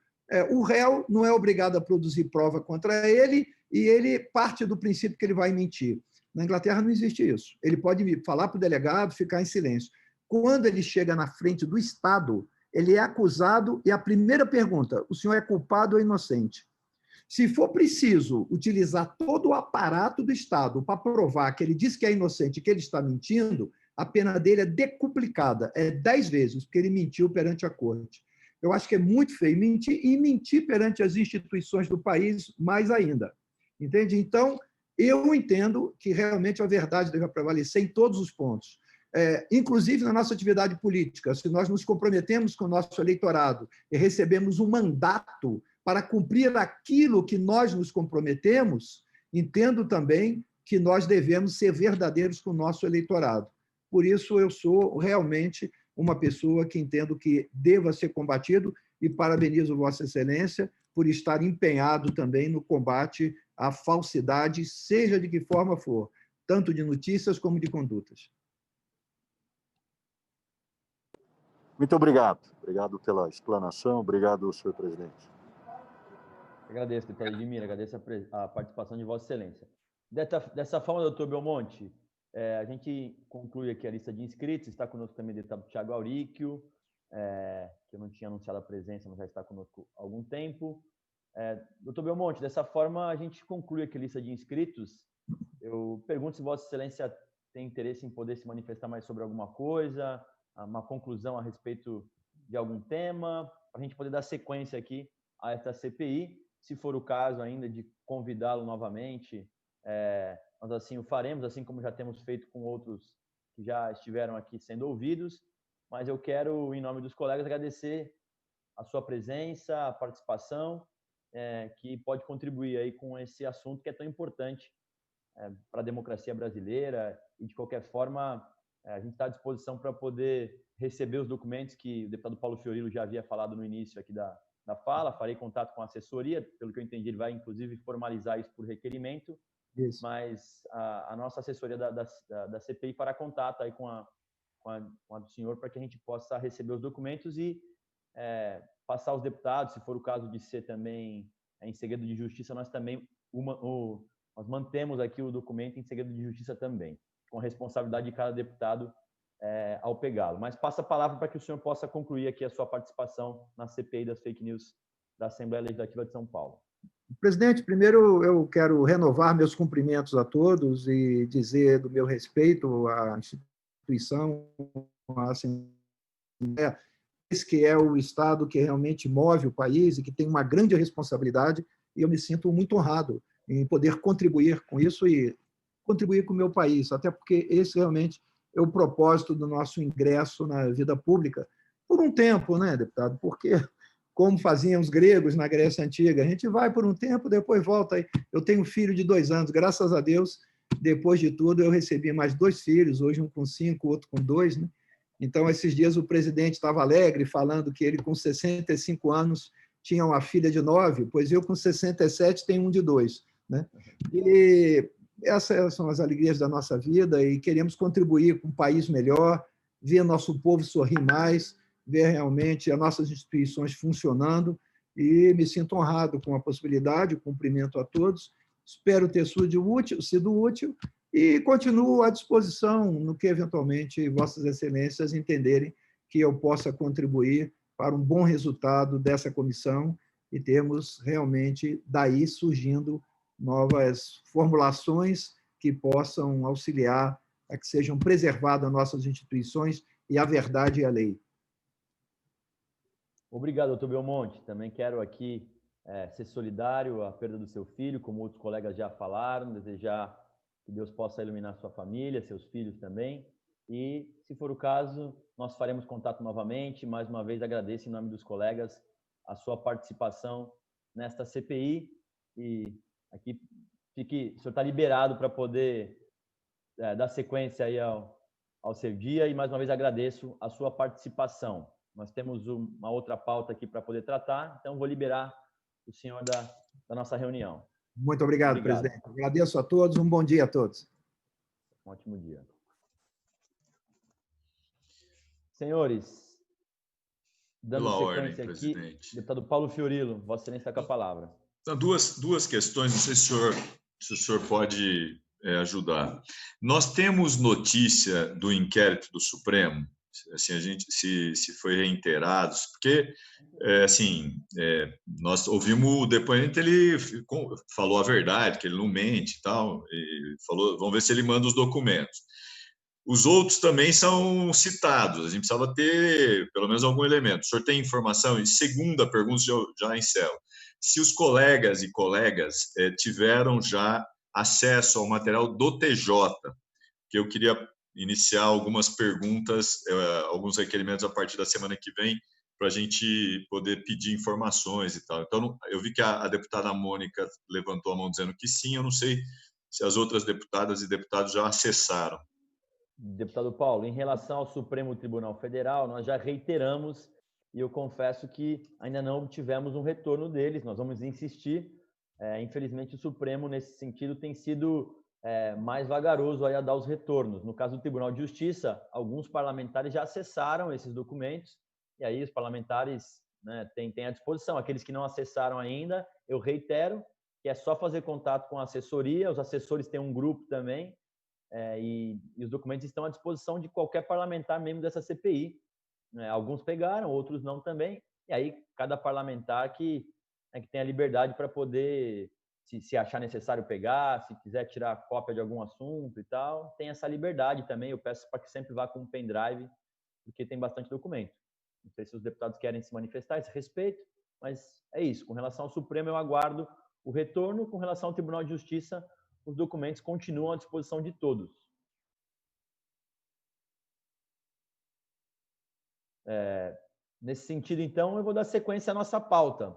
o réu não é obrigado a produzir prova contra ele e ele parte do princípio que ele vai mentir. Na Inglaterra não existe isso. Ele pode falar para o delegado, ficar em silêncio. Quando ele chega na frente do Estado, ele é acusado e a primeira pergunta: o senhor é culpado ou inocente? Se for preciso utilizar todo o aparato do Estado para provar que ele diz que é inocente e que ele está mentindo, a pena dele é decuplicada, é 10 vezes, porque ele mentiu perante a corte. Eu acho que é muito feio mentir, e mentir perante as instituições do país mais ainda. Entende? Então, eu entendo que realmente a verdade deve prevalecer em todos os pontos. Inclusive na nossa atividade política, se nós nos comprometemos com o nosso eleitorado e recebemos um mandato para cumprir aquilo que nós nos comprometemos, entendo também que nós devemos ser verdadeiros com o nosso eleitorado. Por isso, eu sou realmente uma pessoa que entendo que deva ser combatido e parabenizo Vossa Excelência por estar empenhado também no combate à falsidade, seja de que forma for, tanto de notícias como de condutas. Muito obrigado. Obrigado pela explanação. Obrigado, senhor presidente. Agradeço, deputado Edmir, agradeço a participação de Vossa Excelência. Dessa forma, doutor Belmonte, a gente conclui aqui a lista de inscritos. Está conosco também o deputado Thiago Auríquio, que eu não tinha anunciado a presença, mas já está conosco há algum tempo. Doutor Belmonte, dessa forma, a gente conclui aqui a lista de inscritos. Eu pergunto se Vossa Excelência tem interesse em poder se manifestar mais sobre alguma coisa, uma conclusão a respeito de algum tema, para a gente poder dar sequência aqui a esta CPI. Se for o caso ainda de convidá-lo novamente, nós assim o faremos, assim como já temos feito com outros que já estiveram aqui sendo ouvidos. Mas eu quero, em nome dos colegas, agradecer a sua presença, a participação, que pode contribuir aí com esse assunto que é tão importante para a democracia brasileira. E, de qualquer forma, a gente está à disposição para poder receber os documentos que o deputado Paulo Fiorilo já havia falado no início aqui da fala. Farei contato com a assessoria, pelo que eu entendi, ele vai, inclusive, formalizar isso por requerimento. Isso. Mas a nossa assessoria da CPI fará contato aí com com a do senhor, para que a gente possa receber os documentos e passar aos deputados, se for o caso de ser também em segredo de justiça, nós também nós mantemos aqui o documento em segredo de justiça também, com a responsabilidade de cada deputado ao pegá-lo. Mas passo a palavra para que o senhor possa concluir aqui a sua participação na CPI das fake news da Assembleia Legislativa de São Paulo. Presidente, primeiro eu quero renovar meus cumprimentos a todos e dizer do meu respeito à instituição, à Assembleia, que é o Estado que realmente move o país e que tem uma grande responsabilidade, e eu me sinto muito honrado em poder contribuir com isso e contribuir com o meu país, até porque esse realmente é o propósito do nosso ingresso na vida pública, por um tempo, né, deputado? Porque, como faziam os gregos na Grécia Antiga, a gente vai por um tempo, depois volta. Eu tenho um filho de 2 anos, graças a Deus, depois de tudo, eu recebi mais 2 filhos, hoje um com 5, outro com 2, né? Então, esses dias o presidente estava alegre, falando que ele, com 65 anos, tinha uma filha de 9, pois eu, com 67, tenho um de 2. Né? E essas são as alegrias da nossa vida e queremos contribuir com um país melhor, ver nosso povo sorrir mais, ver realmente as nossas instituições funcionando, e me sinto honrado com a possibilidade, cumprimento a todos, espero ter sido útil e continuo à disposição no que eventualmente vossas excelências entenderem que eu possa contribuir para um bom resultado dessa comissão e termos realmente daí surgindo novas formulações que possam auxiliar a que sejam preservadas nossas instituições e a verdade e a lei. Obrigado, doutor Belmonte. Também quero aqui ser solidário à perda do seu filho, como outros colegas já falaram, desejar que Deus possa iluminar sua família, seus filhos também. E, se for o caso, nós faremos contato novamente. Mais uma vez, agradeço em nome dos colegas a sua participação nesta CPI. E aqui, o senhor está liberado para poder dar sequência aí ao seu dia. E, mais uma vez, agradeço a sua participação. Nós temos uma outra pauta aqui para poder tratar, então vou liberar o senhor da nossa reunião. Muito obrigado, presidente. Agradeço a todos, um bom dia a todos. Um ótimo dia. Senhores, dando sequência aqui, deputado Paulo Fiorilo, Vossa Excelência está com a palavra. Então, duas questões, não sei se o senhor pode ajudar. Nós temos notícia do inquérito do Supremo, assim, a gente se foi reiterado, porque nós ouvimos o depoimento, ele falou a verdade, que ele não mente e tal, e falou, vamos ver se ele manda os documentos. Os outros também são citados, a gente precisava ter pelo menos algum elemento. O senhor tem informação? E segunda pergunta, já encerro. Se os colegas e colegas tiveram já acesso ao material do TJ, que eu queria iniciar algumas perguntas, alguns requerimentos a partir da semana que vem, para a gente poder pedir informações e tal. Então, eu vi que a deputada Mônica levantou a mão dizendo que sim, eu não sei se as outras deputadas e deputados já acessaram. Deputado Paulo, em relação ao Supremo Tribunal Federal, nós já reiteramos, e eu confesso que ainda não obtivemos um retorno deles, nós vamos insistir. Infelizmente, o Supremo, nesse sentido, tem sido mais vagaroso a dar os retornos. No caso do Tribunal de Justiça, alguns parlamentares já acessaram esses documentos, e aí os parlamentares, né, têm à disposição. Aqueles que não acessaram ainda, eu reitero que é só fazer contato com a assessoria, os assessores têm um grupo também, e os documentos estão à disposição de qualquer parlamentar membro dessa CPI. Alguns pegaram, outros não também, e aí cada parlamentar que tem a liberdade para poder, se achar necessário pegar, se quiser tirar cópia de algum assunto e tal, tem essa liberdade também. Eu peço para que sempre vá com um pendrive, porque tem bastante documento. Não sei se os deputados querem se manifestar a esse respeito, mas é isso. Com relação ao Supremo, eu aguardo o retorno. Com relação ao Tribunal de Justiça, os documentos continuam à disposição de todos. Nesse sentido, então, eu vou dar sequência à nossa pauta.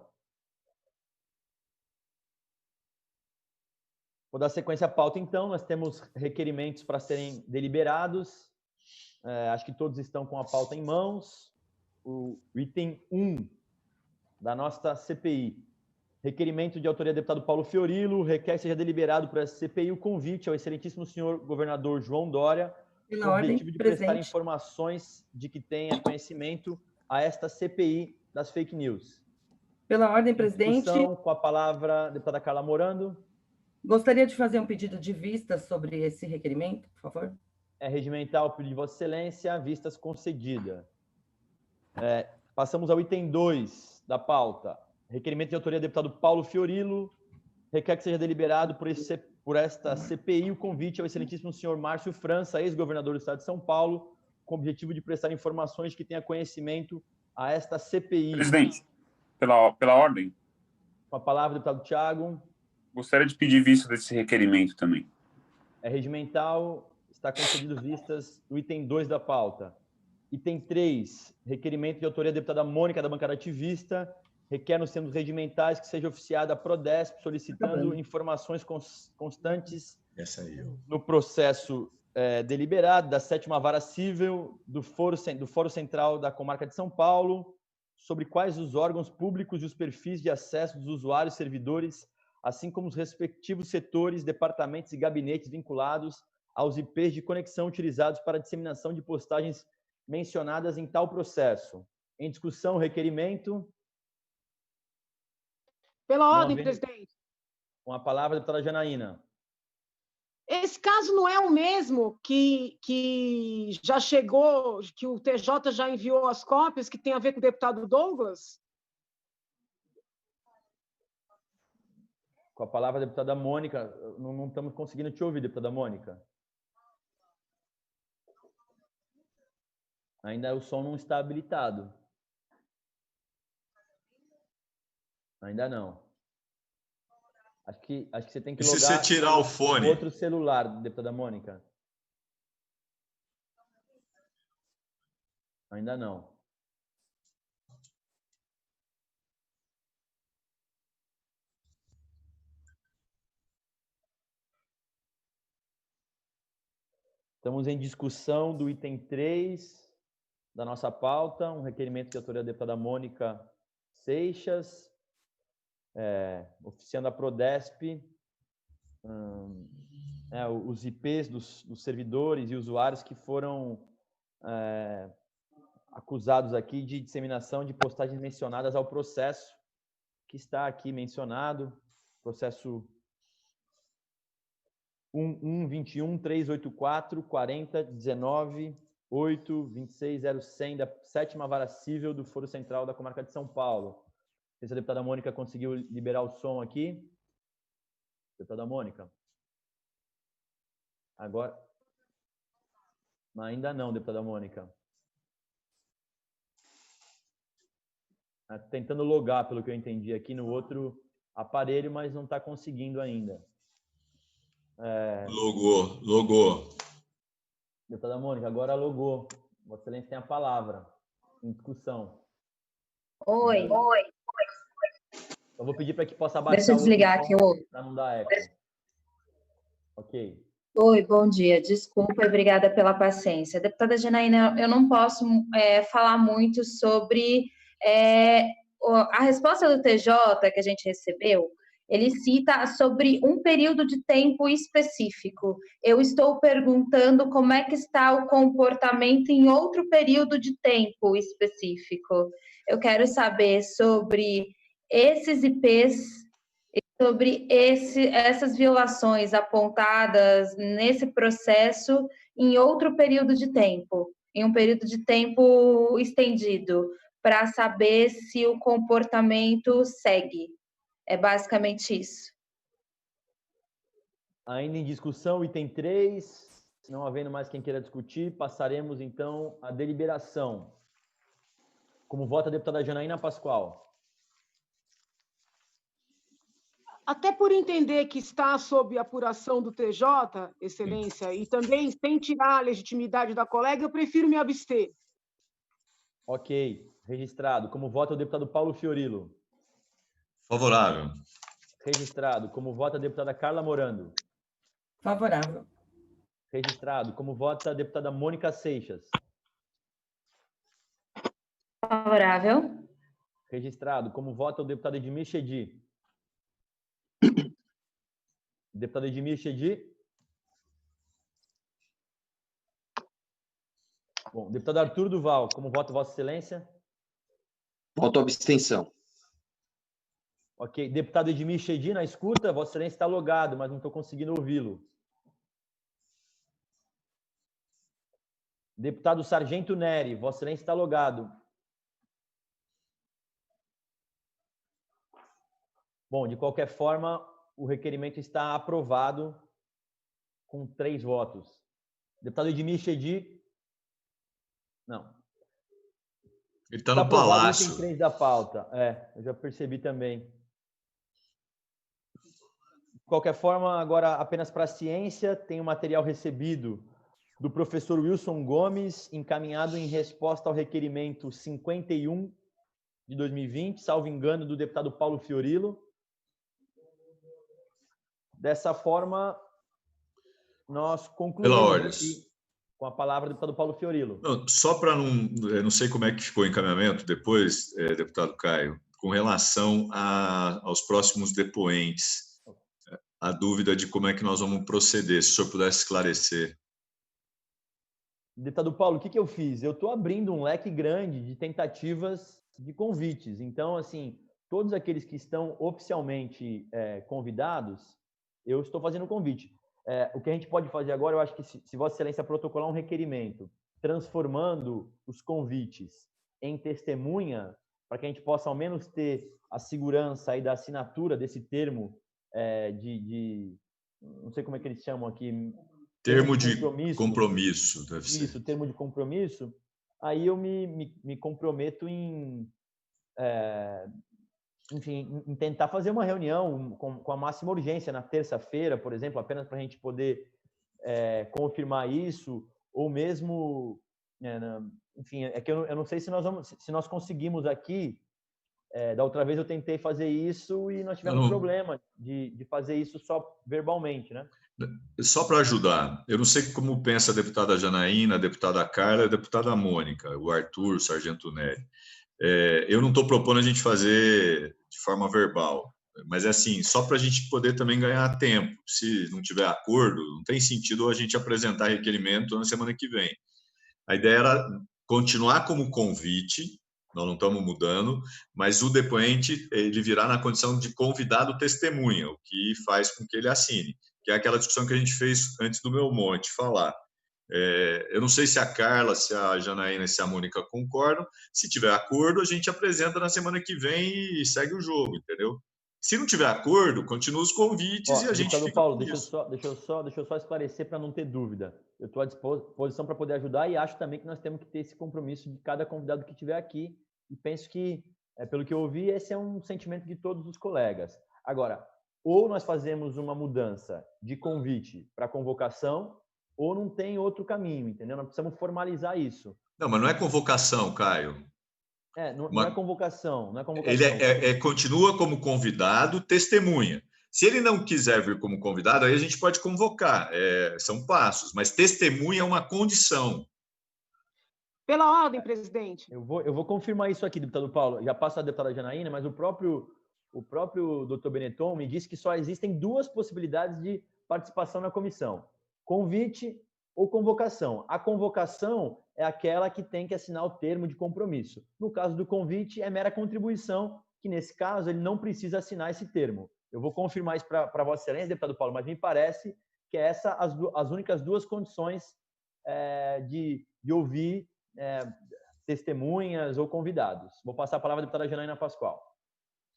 Vou dar sequência à pauta, então. Nós temos requerimentos para serem deliberados. Acho que todos estão com a pauta em mãos. O item 1 da nossa CPI. Requerimento de autoria do deputado Paulo Fiorilo. Requer que seja deliberado por essa CPI o convite ao excelentíssimo senhor governador João Dória com o objetivo de prestar informações de que tenha conhecimento a esta CPI das fake news. Pela ordem, presidente. Discussão, com a palavra, a deputada Carla Morando. Gostaria de fazer um pedido de vistas sobre esse requerimento, por favor. É regimental o pedido de Vossa Excelência, vistas concedida. Passamos ao item 2 da pauta. Requerimento de autoria do deputado Paulo Fiorilo. Requer que seja deliberado por esta CPI o convite ao excelentíssimo senhor Márcio França, ex-governador do estado de São Paulo, com o objetivo de prestar informações que tenha conhecimento a esta CPI. Presidente, pela ordem. Com a palavra, deputado Thiago. Gostaria de pedir vista desse requerimento também. É regimental, está concedido vistas do item 2 da pauta. Item 3, requerimento de autoria da deputada Mônica, da bancada ativista, requer nos termos regimentais que seja oficiada a Prodesp, solicitando informações constantes no processo deliberado da 7ª Vara Cível do Foro Central da Comarca de São Paulo, sobre quais os órgãos públicos e os perfis de acesso dos usuários e servidores, assim como os respectivos setores, departamentos e gabinetes vinculados aos IPs de conexão utilizados para a disseminação de postagens mencionadas em tal processo. Em discussão, o requerimento. Pela ordem, presidente. Com a palavra, a deputada Janaína. Esse caso não é o mesmo que já chegou, que o TJ já enviou as cópias, que tem a ver com o deputado Douglas? Com a palavra, a deputada Mônica. Não estamos conseguindo te ouvir, deputada Mônica. Ainda o som não está habilitado. Ainda não. Acho que você tem que logar... E se você tirar o fone? Outro celular, deputada Mônica. Ainda não. Estamos em discussão do item 3 da nossa pauta, um requerimento de autoria da deputada Mônica Seixas, oficiando a Prodesp, os IPs dos servidores e usuários que foram acusados aqui de disseminação de postagens mencionadas ao processo, que está aqui mencionado, processo 1.21.384.40.19.8.26.0100 da 7ª Vara Cível do Foro Central da Comarca de São Paulo. Não sei se a deputada Mônica conseguiu liberar o som aqui. Deputada Mônica. Agora. Ainda não, deputada Mônica. Tentando logar, pelo que eu entendi, aqui no outro aparelho, mas não está conseguindo ainda. Logou. Deputada Mônica, agora logou. Vossa Excelência tem a palavra em discussão. Oi. Eu vou pedir para que possa abaixar. Deixa eu desligar aqui o... Para não dar eco. Ok. Oi, bom dia. Desculpa e obrigada pela paciência. Deputada Janaína, eu não posso falar muito sobre a resposta do TJ que a gente recebeu. Ele cita sobre um período de tempo específico. Eu estou perguntando como é que está o comportamento em outro período de tempo específico. Eu quero saber sobre esses IPs, sobre essas violações apontadas nesse processo em outro período de tempo, em um período de tempo estendido, para saber se o comportamento segue. É basicamente isso. Ainda em discussão, item 3. Não havendo mais quem queira discutir, passaremos, então, à deliberação. Como vota a deputada Janaína Pascoal? Até por entender que está sob apuração do TJ, Excelência, e também sem tirar a legitimidade da colega, eu prefiro me abster. Ok. Registrado. Como vota o deputado Paulo Fiorilo? Favorável. Registrado. Como vota a deputada Carla Morando? Favorável. Registrado. Como vota a deputada Mônica Seixas? Favorável. Registrado. Como vota o deputado Edmir Chedi? Deputado Edmir Chedi? Bom, deputado Arthur Duval, como vota Vossa Excelência? Voto abstenção. Ok. Deputado Edmir Chedi, na escuta, Vossa Excelência está logado, mas não estou conseguindo ouvi-lo. Deputado Sargento Neri, Vossa Excelência está logado. Bom, de qualquer forma, o requerimento está aprovado com 3 votos. Deputado Edmir Chedi? Não. Ele está no Palácio. Item 3 da pauta. Eu já percebi também. De qualquer forma, agora apenas para a ciência, tem o material recebido do professor Wilson Gomes, encaminhado em resposta ao requerimento 51 de 2020, salvo engano, do deputado Paulo Fiorilo. Dessa forma, nós concluímos aqui com a palavra do deputado Paulo Fiorilo. Não, só para não... Eu não sei como é que ficou o encaminhamento depois, deputado Caio, com relação aos próximos depoentes, a dúvida de como é que nós vamos proceder, se o senhor pudesse esclarecer. Deputado Paulo, o que eu fiz? Eu estou abrindo um leque grande de tentativas de convites. Então, assim, todos aqueles que estão oficialmente convidados, eu estou fazendo o convite. O que a gente pode fazer agora, eu acho que se Vossa Excelência protocolar um requerimento transformando os convites em testemunha, para que a gente possa ao menos ter a segurança aí da assinatura desse termo não sei como é que eles chamam aqui. Termo de compromisso, deve ser. Isso, termo de compromisso. Aí eu me comprometo em tentar fazer uma reunião com a máxima urgência na terça-feira, por exemplo, apenas para a gente poder confirmar isso, ou mesmo, enfim, é que eu não sei se nós conseguimos aqui. Da outra vez eu tentei fazer isso e nós tivemos problema de fazer isso só verbalmente, né? Só para ajudar, eu não sei como pensa a deputada Janaína, a deputada Carla e a deputada Mônica, o Arthur, o Sargento Neri. Eu não estou propondo a gente fazer de forma verbal, mas é assim, só para a gente poder também ganhar tempo. Se não tiver acordo, não tem sentido a gente apresentar requerimento na semana que vem. A ideia era continuar como convite, nós não estamos mudando, mas o depoente ele virá na condição de convidado testemunha, o que faz com que ele assine, que é aquela discussão que a gente fez antes do Belmonte falar. Eu não sei se a Carla, se a Janaína e se a Mônica concordam. Se tiver acordo, a gente apresenta na semana que vem e segue o jogo, entendeu? Se não tiver acordo, continua os convites e a gente fica Paulo, deixa eu só esclarecer para não ter dúvida. Eu estou à disposição para poder ajudar e acho também que nós temos que ter esse compromisso de cada convidado que estiver aqui. E penso que, pelo que eu ouvi, esse é um sentimento de todos os colegas. Agora, ou nós fazemos uma mudança de convite para convocação, ou não tem outro caminho, entendeu? Nós precisamos formalizar isso. Não, mas não é convocação, Caio. Não é convocação. Não é convocação. Ele continua como convidado, testemunha. Se ele não quiser vir como convidado, aí a gente pode convocar. São passos, mas testemunha é uma condição. Pela ordem, presidente. Eu vou confirmar isso aqui, deputado Paulo. Já passa a deputada Janaína, mas o próprio doutor Benetton me disse que só existem 2 possibilidades de participação na comissão: convite ou convocação. A convocação é aquela que tem que assinar o termo de compromisso. No caso do convite, é mera contribuição, que nesse caso ele não precisa assinar esse termo. Eu vou confirmar isso para Vossa Excelência, deputado Paulo, mas me parece que essas as únicas 2 condições de ouvir testemunhas ou convidados. Vou passar a palavra à deputada Janaína Pascoal.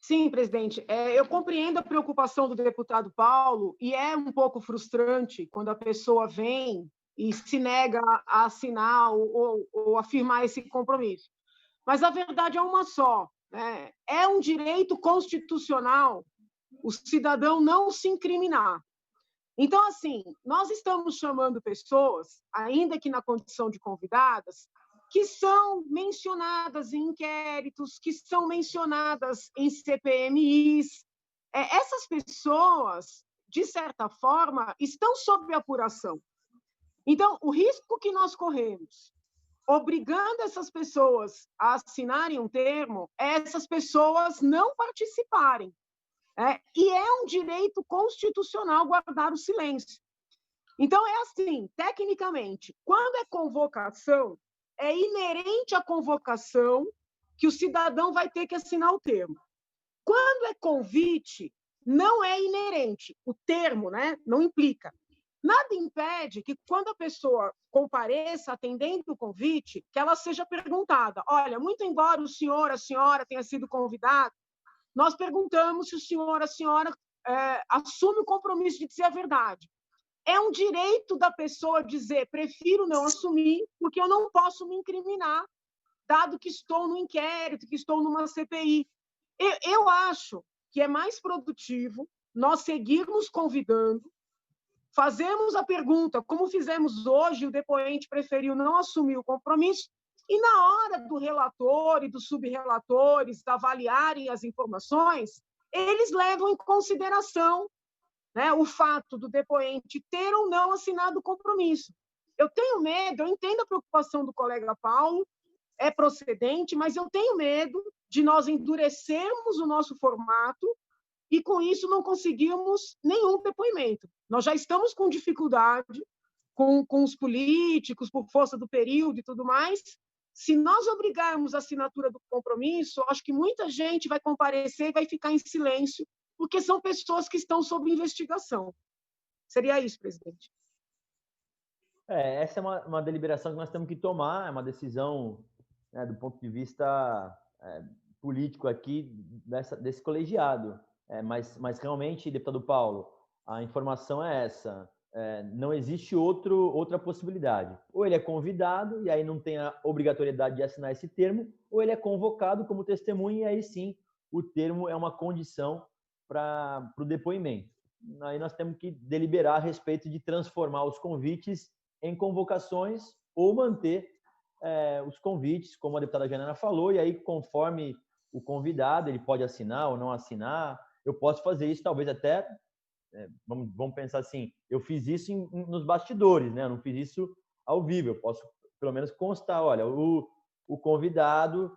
Sim, presidente. Eu compreendo a preocupação do deputado Paulo e é um pouco frustrante quando a pessoa vem e se nega a assinar ou afirmar esse compromisso. Mas a verdade é uma só, né? É um direito constitucional o cidadão não se incriminar. Então, assim, nós estamos chamando pessoas, ainda que na condição de convidadas, que são mencionadas em inquéritos, que são mencionadas em CPMIs. Essas pessoas, de certa forma, estão sob apuração. Então, o risco que nós corremos, obrigando essas pessoas a assinarem um termo, é essas pessoas não participarem. E é um direito constitucional guardar o silêncio. Então, é assim, tecnicamente, quando é convocação, é inerente à convocação que o cidadão vai ter que assinar o termo. Quando é convite, não é inerente. O termo, né, não implica. Nada impede que, quando a pessoa compareça atendendo o convite, que ela seja perguntada. Olha, muito embora o senhor, a senhora tenha sido convidado, nós perguntamos se o senhor, a senhora assume o compromisso de dizer a verdade. É um direito da pessoa dizer, prefiro não assumir, porque eu não posso me incriminar, dado que estou no inquérito, que estou numa CPI. Eu acho que é mais produtivo nós seguirmos convidando, fazemos a pergunta, como fizemos hoje, o depoente preferiu não assumir o compromisso, e na hora do relator e dos subrelatores avaliarem as informações, eles levam em consideração, né, o fato do depoente ter ou não assinado o compromisso. Eu tenho medo, eu entendo a preocupação do colega Paulo, é procedente, mas eu tenho medo de nós endurecermos o nosso formato e, com isso, não conseguirmos nenhum depoimento. Nós já estamos com dificuldade com os políticos, por força do período e tudo mais. Se nós obrigarmos a assinatura do compromisso, acho que muita gente vai comparecer e vai ficar em silêncio, porque são pessoas que estão sob investigação. Seria isso, presidente. Essa é uma deliberação que nós temos que tomar, é uma decisão, né, do ponto de vista político aqui desse colegiado. Mas realmente, deputado Paulo, a informação é essa. Não existe outra possibilidade. Ou ele é convidado, e aí não tem a obrigatoriedade de assinar esse termo, ou ele é convocado como testemunha, e aí sim o termo é uma condição para o depoimento. Aí nós temos que deliberar a respeito de transformar os convites em convocações ou manter os convites, como a deputada Janana falou, e aí conforme o convidado, ele pode assinar ou não assinar. Eu posso fazer isso, talvez até, vamos pensar assim, eu fiz isso nos bastidores, né? Eu não fiz isso ao vivo, eu posso pelo menos constar, olha, o convidado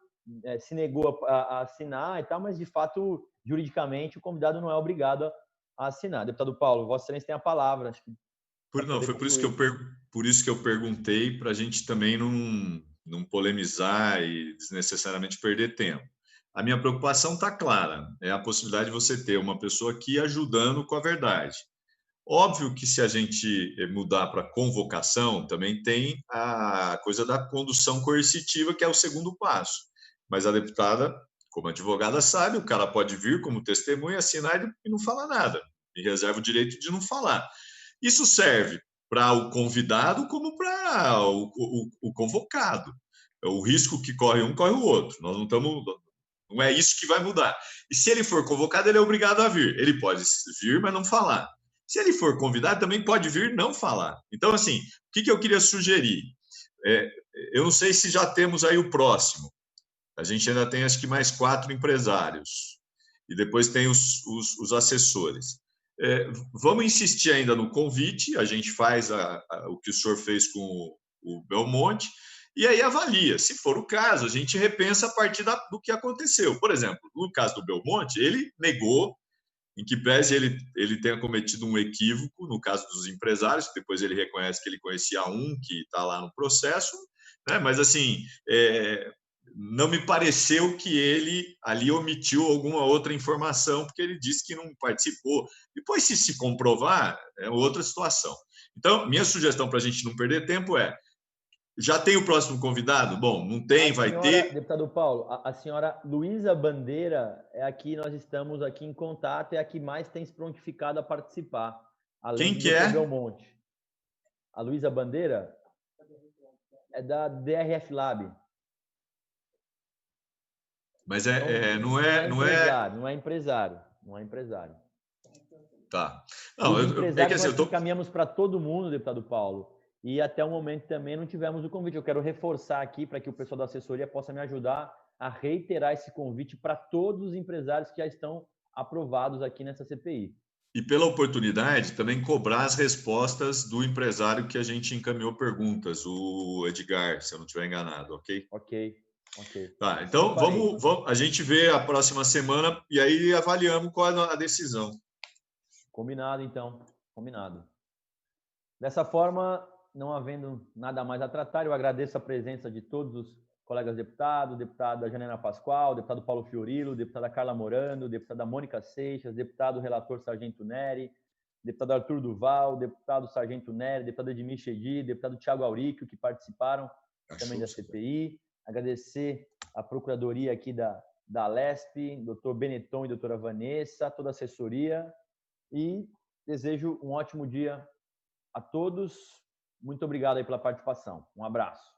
se negou a assinar e tal, mas de fato, juridicamente, o convidado não é obrigado a assinar. Deputado Paulo, Vossa Excelência tem a palavra. Acho que foi por isso que eu perguntei, para a gente também não polemizar e desnecessariamente perder tempo. A minha preocupação está clara, é a possibilidade de você ter uma pessoa aqui ajudando com a verdade. Óbvio que se a gente mudar para convocação, também tem a coisa da condução coercitiva, que é o segundo passo. Mas a deputada, como advogada, sabe, o cara pode vir como testemunha, assinar e não falar nada. E reserva o direito de não falar. Isso serve para o convidado como para o convocado. O risco que corre um, corre o outro. Nós não estamos... Não é isso que vai mudar. E se ele for convocado, ele é obrigado a vir. Ele pode vir, mas não falar. Se ele for convidado, também pode vir não falar. Então, assim, o que eu queria sugerir? Eu não sei se já temos aí o próximo. A gente ainda tem, acho que, mais 4 empresários. E depois tem os assessores. Vamos insistir ainda no convite. A gente faz o que o senhor fez com o Belmonte. E aí avalia. Se for o caso, a gente repensa a partir do que aconteceu. Por exemplo, no caso do Belmonte, ele negou, em que pese ele tenha cometido um equívoco, no caso dos empresários, depois ele reconhece que ele conhecia um que está lá no processo, né? Mas, assim, não me pareceu que ele ali omitiu alguma outra informação, porque ele disse que não participou. Depois, se comprovar, é outra situação. Então, minha sugestão para a gente não perder tempo já tem o próximo convidado? Bom, não tem, vai ter. Deputado Paulo, a senhora Luísa Bandeira é aqui, nós estamos aqui em contato, é a que mais tem se prontificado a participar. Quem que é? Belmonte. A Luísa Bandeira é da DRF Lab. Mas então, não é empresário. Tá. Não, nós encaminhamos para todo mundo, deputado Paulo. E até o momento também não tivemos o convite. Eu quero reforçar aqui para que o pessoal da assessoria possa me ajudar a reiterar esse convite para todos os empresários que já estão aprovados aqui nessa CPI. E pela oportunidade, também cobrar as respostas do empresário que a gente encaminhou perguntas, o Edgar, se eu não estiver enganado, ok? Ok. Tá, então vamos, a gente vê a próxima semana e aí avaliamos qual é a decisão. Combinado, então. Combinado. Dessa forma... não havendo nada mais a tratar, eu agradeço a presença de todos os colegas deputados, deputada Janaina Pascoal, deputado Paulo Fiorilo, deputada Carla Morando, deputada Mônica Seixas, deputado relator Sargento Neri, deputado Arthur Duval, deputado Sargento Neri, deputado Edmir Chedi, deputado Thiago Auríquio, que participaram também da CPI. Agradecer a procuradoria aqui da Alesp, doutor Benetton e doutora Vanessa, toda a assessoria, e desejo um ótimo dia a todos. Muito obrigado aí pela participação. Um abraço.